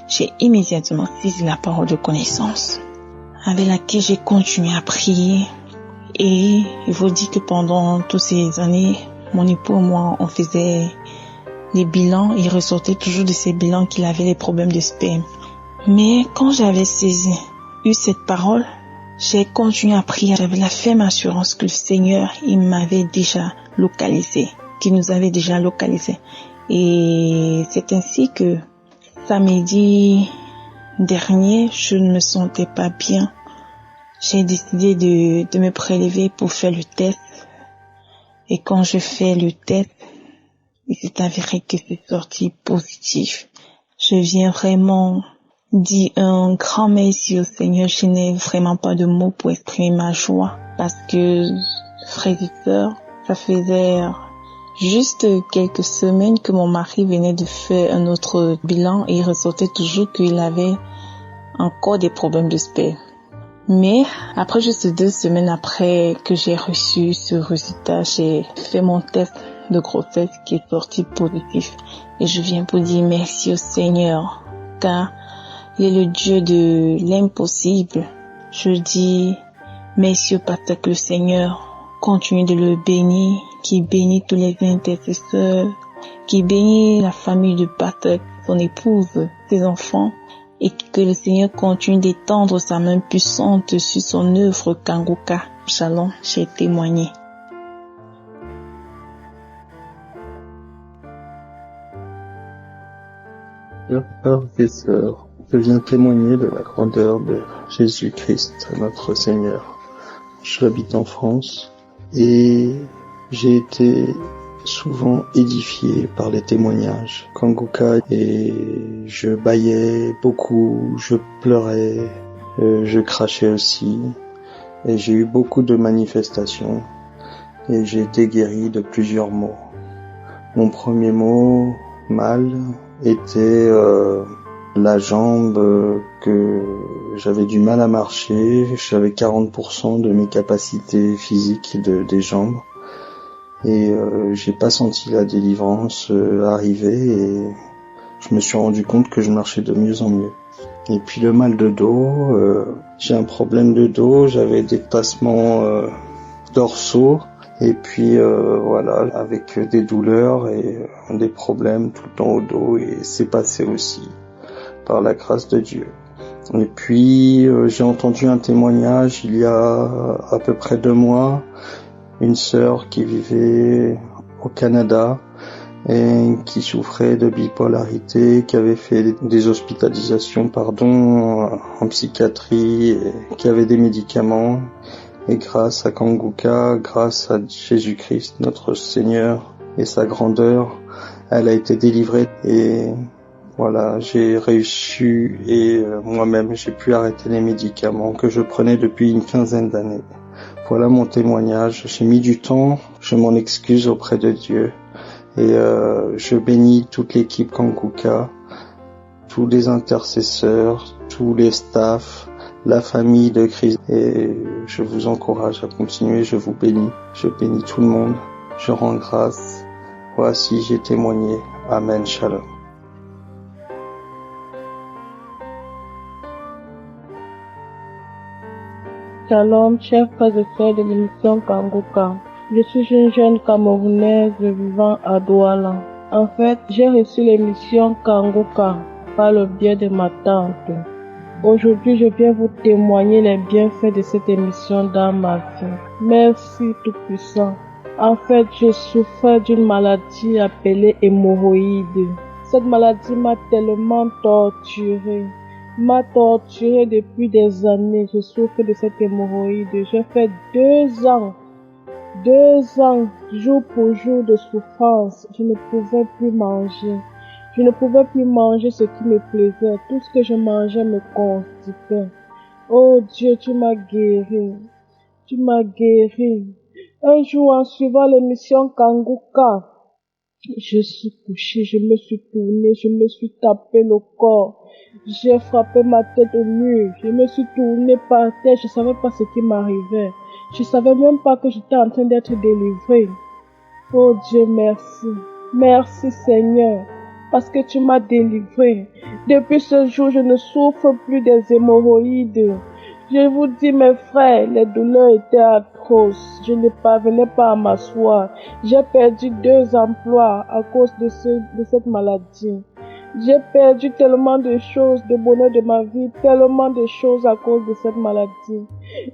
J'ai immédiatement saisi la parole de connaissance, avec laquelle j'ai continué à prier. Et il faut dire que pendant toutes ces années, mon époux et moi, on faisait les bilans, il ressortait toujours de ces bilans qu'il avait les problèmes de sperme. Mais quand j'avais eu cette parole, j'ai continué à prier. J'avais la ferme assurance que le Seigneur, il m'avait déjà localisé, qu'il nous avait déjà localisé. Et c'est ainsi que samedi dernier, je ne me sentais pas bien. J'ai décidé de me prélever pour faire le test. Et quand je fais le test, il s'est avéré que c'est sorti positif. Je viens vraiment dire un grand merci au Seigneur. Je n'ai vraiment pas de mots pour exprimer ma joie. Parce que, frères et sœurs, ça faisait juste quelques semaines que mon mari venait de faire un autre bilan et il ressortait toujours qu'il avait encore des problèmes de sperme. Mais après juste 2 semaines après que j'ai reçu ce résultat, j'ai fait mon test de grossesse qui est sorti positif. Et je viens pour dire merci au Seigneur, car il est le Dieu de l'impossible. Je dis merci parce que le Seigneur continue de le bénir, qui bénit tous les intercesseurs, qui bénit la famille de Patrick, son épouse, ses enfants, et que le Seigneur continue d'étendre sa main puissante sur son œuvre Kanguka. Shalom, j'ai témoigné. Frères et sœurs, je viens témoigner de la grandeur de Jésus-Christ, notre Seigneur. J'habite en France et j'ai été souvent édifié par les témoignages Kanguka et je bâillais beaucoup, je pleurais, je crachais aussi et j'ai eu beaucoup de manifestations et j'ai été guéri de plusieurs maux. Mon premier mot, mal, était la jambe que j'avais du mal à marcher, j'avais 40% de mes capacités physiques des jambes. Et j'ai pas senti la délivrance arriver et je me suis rendu compte que je marchais de mieux en mieux. Et puis le mal de dos, j'ai un problème de dos, j'avais des passements dorsaux et puis voilà, avec des douleurs et des problèmes tout le temps au dos et c'est passé aussi par la grâce de Dieu. Et puis j'ai entendu un témoignage il y a à peu près 2 mois, une sœur qui vivait au Canada et qui souffrait de bipolarité, qui avait fait des hospitalisations, en psychiatrie, et qui avait des médicaments. Et grâce à Kanguka, grâce à Jésus-Christ, notre Seigneur, et sa grandeur, elle a été délivrée. Et voilà, j'ai réussi et moi-même, j'ai pu arrêter les médicaments que je prenais depuis une 15aine d'années. Voilà mon témoignage. J'ai mis du temps, je m'en excuse auprès de Dieu. Et je bénis toute l'équipe Kanguka, tous les intercesseurs, tous les staffs, la famille de Christ. Et je vous encourage à continuer, je vous bénis. Je bénis tout le monde, je rends grâce. Voici, j'ai témoigné. Amen, shalom. Shalom, chers frères et sœurs de l'émission Kanguka. Je suis une jeune Camerounaise vivant à Douala. En fait, j'ai reçu l'émission Kanguka par le biais de ma tante. Aujourd'hui, je viens vous témoigner les bienfaits de cette émission dans ma vie. Merci Tout-Puissant. En fait, je souffrais d'une maladie appelée hémorroïde. Cette maladie m'a tellement torturée. M'a torturée depuis des années. Je souffre de cette hémorroïde. J'ai fait 2 ans, jour pour jour de souffrance. Je ne pouvais plus manger. Je ne pouvais plus manger ce qui me plaisait. Tout ce que je mangeais me constipait. Oh Dieu, tu m'as guéri. Tu m'as guéri. Un jour, en suivant l'émission Kanguka, je suis couchée, je me suis tournée, je me suis tapé le corps. J'ai frappé ma tête au mur. Je me suis tournée par terre. Je savais pas ce qui m'arrivait. Je savais même pas que j'étais en train d'être délivrée. Oh Dieu, merci. Merci Seigneur. Parce que tu m'as délivrée. Depuis ce jour, je ne souffre plus des hémorroïdes. Je vous dis, mes frères, les douleurs étaient atroces. Je ne parvenais pas à m'asseoir. J'ai perdu 2 emplois à cause de cette maladie. J'ai perdu tellement de choses, de bonheur de ma vie, tellement de choses à cause de cette maladie.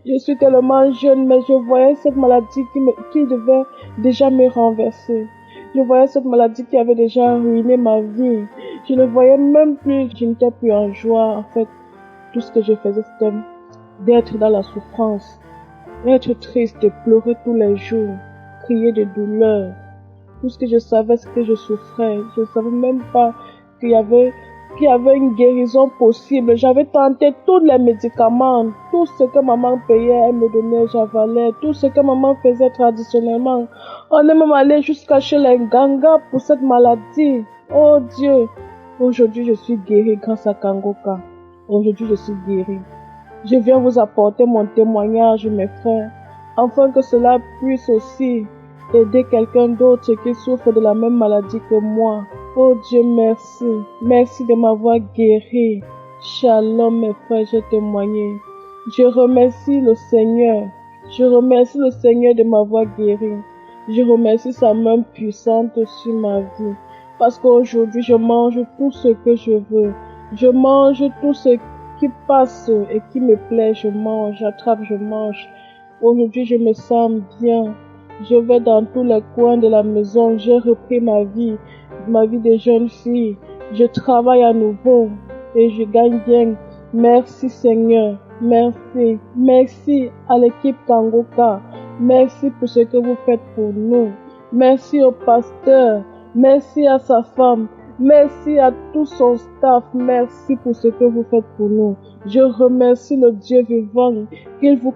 Je suis tellement jeune, mais je voyais cette maladie qui devait déjà me renverser. Je voyais cette maladie qui avait déjà ruiné ma vie. Je ne voyais même plus, je n'étais plus en joie. En fait, tout ce que je faisais, c'était d'être dans la souffrance, être triste, de pleurer tous les jours, crier de douleur. Tout ce que je savais, c'est que je souffrais. Je ne savais même pas qu'il y avait une guérison possible. J'avais tenté tous les médicaments, tout ce que maman payait, elle me donnait, j'avalais, tout ce que maman faisait traditionnellement. On est même allé jusqu'à chez les Nganga pour cette maladie. Oh Dieu, aujourd'hui je suis guérie grâce à Kangoka. Aujourd'hui je suis guérie. Je viens vous apporter mon témoignage, mes frères, afin que cela puisse aussi aider quelqu'un d'autre qui souffre de la même maladie que moi. Oh Dieu, merci. Merci de m'avoir guéri. Shalom, mes frères, j'ai témoigné. Je remercie le Seigneur. Je remercie le Seigneur de m'avoir guéri. Je remercie sa main puissante sur ma vie. Parce qu'aujourd'hui, je mange tout ce que je veux. Je mange tout ce qui passe et qui me plaît, je mange, j'attrape, je mange. Aujourd'hui, je me sens bien. Je vais dans tous les coins de la maison. J'ai repris ma vie de jeune fille. Je travaille à nouveau et je gagne bien. Merci Seigneur. Merci. Merci à l'équipe Kangoka. Merci pour ce que vous faites pour nous. Merci au pasteur. Merci à sa femme. Merci à tout son staff. Merci pour ce que vous faites pour nous. Je remercie le Dieu vivant. Qu'il vous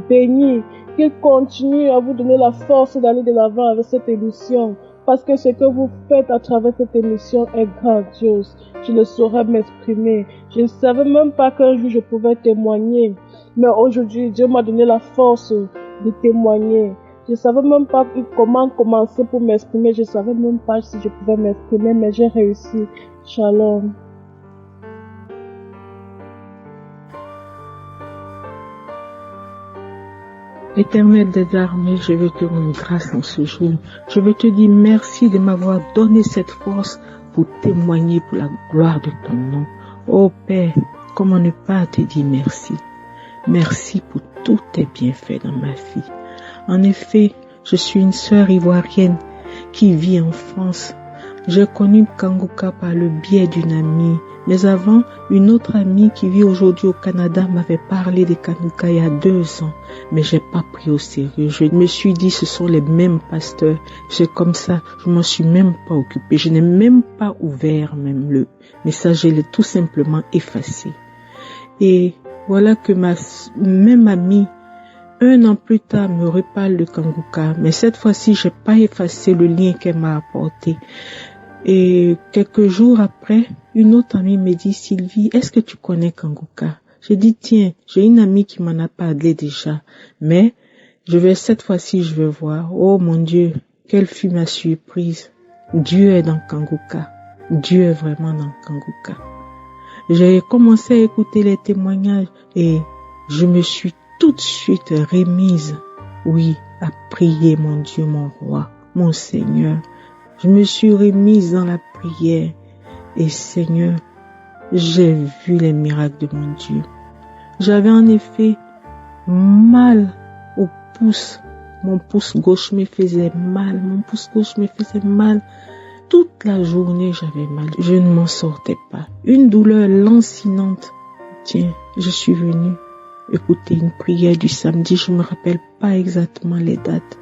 bénisse. Qu'il continue à vous donner la force d'aller de l'avant avec cette émission. Parce que ce que vous faites à travers cette émission est grandiose. Je ne saurais m'exprimer. Je ne savais même pas qu'un jour je pouvais témoigner. Mais aujourd'hui, Dieu m'a donné la force de témoigner. Je ne savais même pas comment commencer pour m'exprimer. Je ne savais même pas si je pouvais m'exprimer, mais j'ai réussi. Shalom. Éternel des armées, je veux te rendre grâce en ce jour. Je veux te dire merci de m'avoir donné cette force pour témoigner pour la gloire de ton nom. Oh Père, comment ne pas te dire merci? Merci pour tous tes bienfaits dans ma vie. En effet, je suis une sœur ivoirienne qui vit en France. J'ai connu Kangoka par le biais d'une amie. Mais avant, une autre amie qui vit aujourd'hui au Canada m'avait parlé de Kangoka il y a 2 ans. Mais j'ai pas pris au sérieux. Je me suis dit, ce sont les mêmes pasteurs. C'est comme ça, je m'en suis même pas occupé. Je n'ai même pas ouvert même le message. Je l'ai tout simplement effacé. Et voilà que ma même amie, 1 an plus tard, me reparle de Kangoka. Mais cette fois-ci, j'ai pas effacé le lien qu'elle m'a apporté. Et quelques jours après, une autre amie me dit, Sylvie, est-ce que tu connais Kangoka? J'ai dit, tiens, j'ai une amie qui m'en a parlé déjà, mais cette fois-ci, je vais voir. Oh mon Dieu, quelle fut ma surprise. Dieu est dans Kangoka. Dieu est vraiment dans Kangoka. J'ai commencé à écouter les témoignages et je me suis tout de suite remise, oui, à prier mon Dieu, mon roi, mon Seigneur. Je me suis remise dans la prière et Seigneur, j'ai vu les miracles de mon Dieu. J'avais en effet mal au pouce. Mon pouce gauche me faisait mal. Toute la journée, j'avais mal. Je ne m'en sortais pas. Une douleur lancinante. Tiens, je suis venue écouter une prière du samedi. Je me rappelle pas exactement les dates.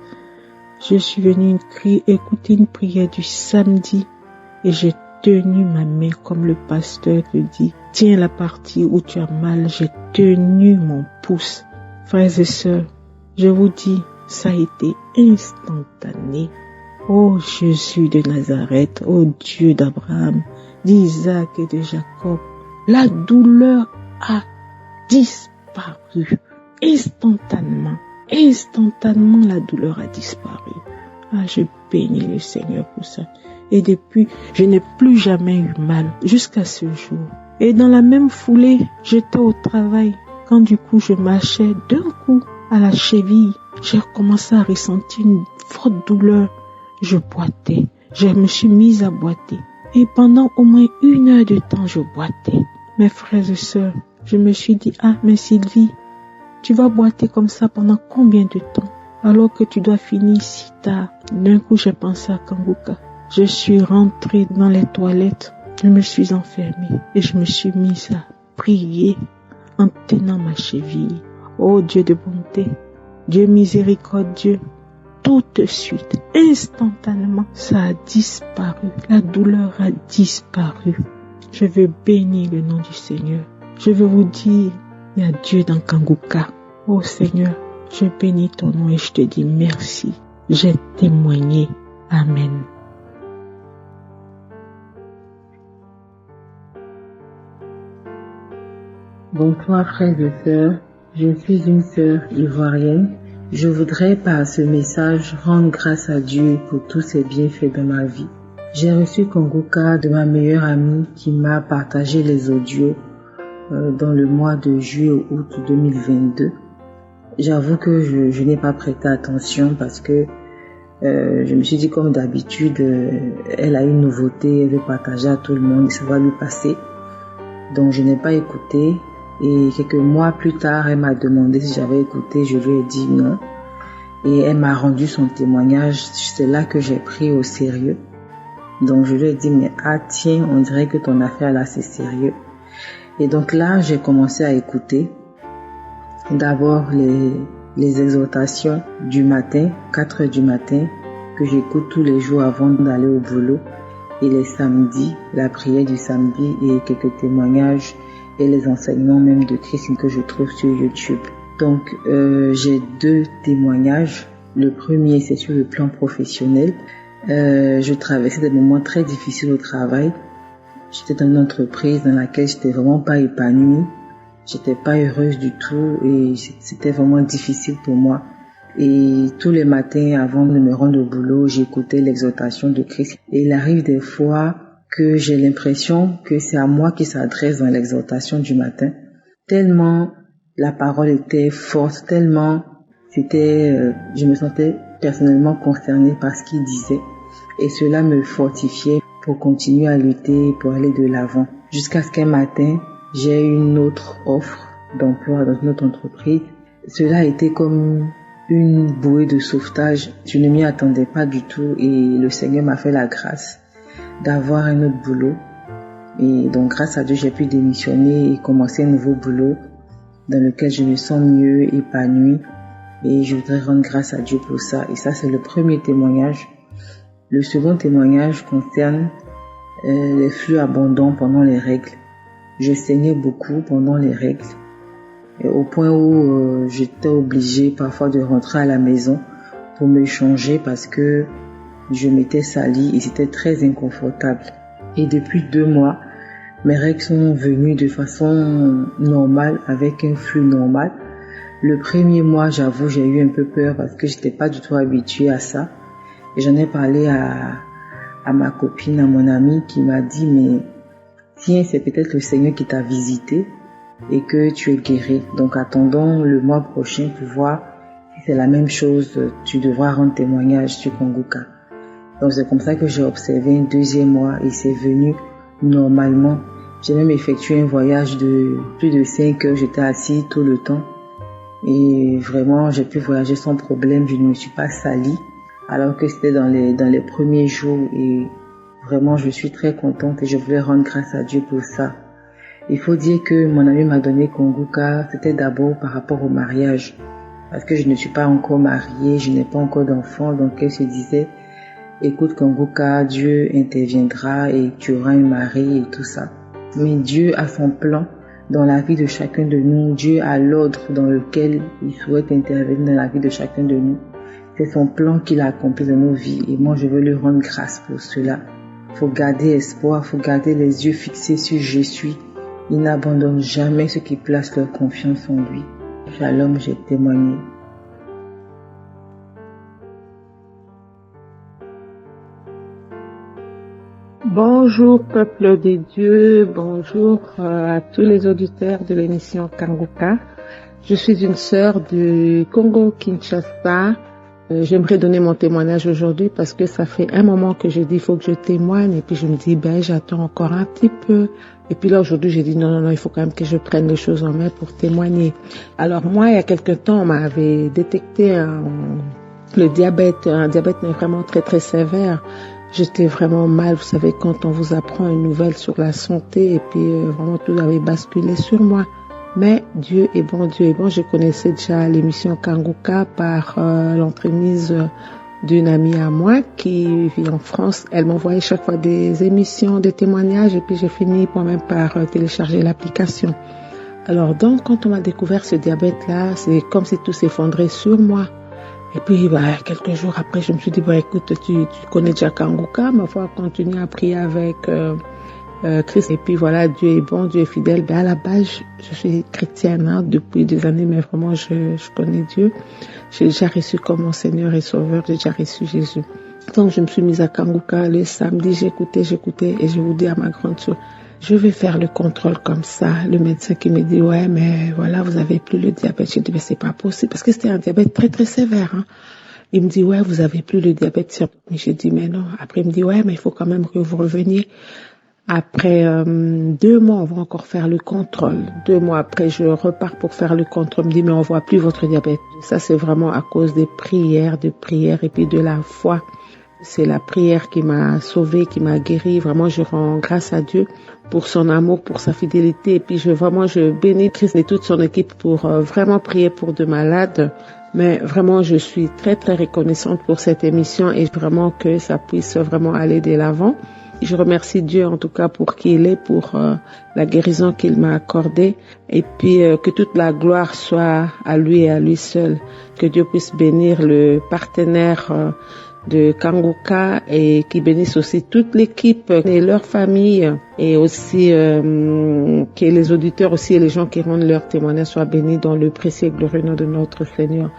Je suis venue écouter une prière du samedi et j'ai tenu ma main comme le pasteur te dit. Tiens la partie où tu as mal. J'ai tenu mon pouce. Frères et sœurs, je vous dis, ça a été instantané. Oh Jésus de Nazareth, oh Dieu d'Abraham, d'Isaac et de Jacob, la douleur a disparu instantanément. Instantanément, la douleur a disparu. Ah, je bénis le Seigneur pour ça. Et depuis, je n'ai plus jamais eu mal jusqu'à ce jour. Et dans la même foulée, j'étais au travail. Quand du coup je marchais d'un coup à la cheville, j'ai commencé à ressentir une forte douleur. Je boitais. Je me suis mise à boiter. Et pendant au moins 1 heure de temps, je boitais. Mes frères et sœurs, je me suis dit, ah, mais Sylvie, tu vas boiter comme ça pendant combien de temps? Alors que tu dois finir si tard. D'un coup, j'ai pensé à Kanguka. Je suis rentrée dans les toilettes. Je me suis enfermée et je me suis mise à prier en tenant ma cheville. Oh Dieu de bonté, Dieu miséricordieux, tout de suite, instantanément, ça a disparu. La douleur a disparu. Je veux bénir le nom du Seigneur. Je veux vous dire, il y a Dieu dans Kanguka. Oh Seigneur, je bénis ton nom et je te dis merci. J'ai témoigné. Amen. Bonsoir frères et sœurs, je suis une sœur ivoirienne. Je voudrais par ce message rendre grâce à Dieu pour tous ses bienfaits dans ma vie. J'ai reçu Kanguka de ma meilleure amie qui m'a partagé les audios dans le mois de juillet-août 2022. J'avoue que je n'ai pas prêté attention parce que je me suis dit comme d'habitude, elle a une nouveauté, elle veut partager à tout le monde et ça va lui passer. Donc je n'ai pas écouté. Et quelques mois plus tard, elle m'a demandé si j'avais écouté, je lui ai dit non. Et elle m'a rendu son témoignage, c'est là que j'ai pris au sérieux. Donc je lui ai dit, mais ah tiens, on dirait que ton affaire là c'est sérieux. Et donc là, j'ai commencé à écouter. D'abord les exhortations du matin, 4 heures du matin, que j'écoute tous les jours avant d'aller au boulot. Et les samedis, la prière du samedi et quelques témoignages et les enseignements même de Christ que je trouve sur YouTube. Donc, j'ai 2 témoignages. Le premier, c'est sur le plan professionnel. Je traversais des moments très difficiles au travail. J'étais dans une entreprise dans laquelle j'étais vraiment pas épanouie. J'étais pas heureuse du tout et c'était vraiment difficile pour moi. Et tous les matins, avant de me rendre au boulot, j'écoutais l'exhortation de Christ. Et il arrive des fois que j'ai l'impression que c'est à moi qui s'adresse dans l'exhortation du matin. Tellement la parole était forte, tellement je me sentais personnellement concernée par ce qu'il disait. Et cela me fortifiait pour continuer à lutter, pour aller de l'avant. Jusqu'à ce qu'un matin, j'ai eu une autre offre d'emploi dans une autre entreprise. Cela a été comme une bouée de sauvetage. Je ne m'y attendais pas du tout et le Seigneur m'a fait la grâce d'avoir un autre boulot. Et donc grâce à Dieu, j'ai pu démissionner et commencer un nouveau boulot dans lequel je me sens mieux, épanouie. Et je voudrais rendre grâce à Dieu pour ça. Et ça, c'est le premier témoignage. Le second témoignage concerne les flux abondants pendant les règles. Je saignais beaucoup pendant les règles. Et au point où j'étais obligée parfois de rentrer à la maison pour me changer parce que je m'étais salie et c'était très inconfortable. Et depuis 2 mois, mes règles sont venues de façon normale, avec un flux normal. Le premier mois, j'avoue, j'ai eu un peu peur parce que j'étais pas du tout habituée à ça. Et j'en ai parlé à ma copine, à mon amie qui m'a dit, mais tiens, c'est peut-être le Seigneur qui t'a visité et que tu es guéri. Donc attendons le mois prochain pour voir si c'est la même chose. Tu devras rendre témoignage sur Kanguka. Donc c'est comme ça que j'ai observé un 2e mois et c'est venu normalement. J'ai même effectué un voyage de plus de 5 heures. J'étais assise tout le temps et vraiment j'ai pu voyager sans problème. Je ne me suis pas salie alors que c'était dans les premiers jours et vraiment je suis très contente et je voulais rendre grâce à Dieu pour ça. Il faut dire que mon ami m'a donné Kanguka, c'était d'abord par rapport au mariage parce que je ne suis pas encore mariée, je n'ai pas encore d'enfant, donc elle se disait écoute Kanguka, Dieu interviendra et tu auras un mari et tout ça. Mais Dieu a son plan dans la vie de chacun de nous. Dieu a l'ordre dans lequel il souhaite intervenir dans la vie de chacun de nous. C'est son plan qu'il a accompli dans nos vies et moi je veux lui rendre grâce pour cela. Faut garder espoir, faut garder les yeux fixés sur Jésus. Il n'abandonne jamais ceux qui placent leur confiance en lui. Shalom, j'ai témoigné. Bonjour peuple de Dieu, bonjour à tous les auditeurs de l'émission Kanguka. Je suis une sœur du Congo-Kinshasa. J'aimerais donner mon témoignage aujourd'hui parce que ça fait un moment que je dis il faut que je témoigne et puis je me dis j'attends encore un petit peu. Et puis là aujourd'hui j'ai dit non, il faut quand même que je prenne les choses en main pour témoigner. Alors moi il y a quelque temps on m'avait détecté le diabète, un diabète mais vraiment très très sévère. J'étais vraiment mal, vous savez quand on vous apprend une nouvelle sur la santé et puis vraiment tout avait basculé sur moi. Mais Dieu est bon, Dieu est bon. Je connaissais déjà l'émission Kanguka par l'entremise d'une amie à moi qui vit en France. Elle m'envoyait chaque fois des émissions, des témoignages et puis j'ai fini moi-même par télécharger l'application. Alors donc quand on m'a découvert ce diabète-là, c'est comme si tout s'effondrait sur moi. Et puis quelques jours après, je me suis dit écoute, tu connais déjà Kanguka, ma foi, continue à prier avec Christ. Et puis voilà, Dieu est bon, Dieu est fidèle. À la base, je suis chrétienne depuis des années, mais vraiment, je connais Dieu. J'ai déjà reçu comme mon Seigneur et Sauveur, j'ai déjà reçu Jésus. Donc, je me suis mise à Kanguka le samedi, j'écoutais, et je vous dis à ma grande soeur, je vais faire le contrôle comme ça. Le médecin qui me dit, mais voilà, vous avez plus le diabète. J'ai dit, mais c'est pas possible, parce que c'était un diabète très, très sévère, Il me dit, vous avez plus le diabète. J'ai dit, mais non. Après, il me dit, mais il faut quand même que vous reveniez. Après 2 mois, on va encore faire le contrôle. 2 mois après, je repars pour faire le contrôle. On me dit, mais on voit plus votre diabète. Ça, c'est vraiment à cause des prières et puis de la foi. C'est la prière qui m'a sauvée, qui m'a guérie. Vraiment, je rends grâce à Dieu pour son amour, pour sa fidélité. Et puis, je bénis Christ et toute son équipe pour vraiment prier pour de malades. Mais vraiment, je suis très, très reconnaissante pour cette émission et vraiment que ça puisse vraiment aller de l'avant. Je remercie Dieu en tout cas pour qui il est, pour la guérison qu'il m'a accordée et puis que toute la gloire soit à lui et à lui seul. Que Dieu puisse bénir le partenaire de Kanguka et qui bénisse aussi toute l'équipe et leur famille et aussi que les auditeurs aussi et les gens qui rendent leur témoignage soient bénis dans le précieux et glorieux nom de notre Seigneur.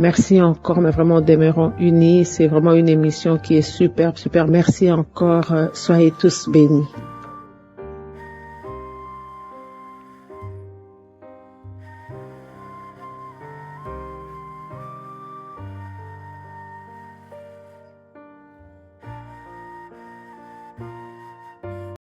Merci encore, mais vraiment demeurons unis. C'est vraiment une émission qui est super. Merci encore. Soyez tous bénis.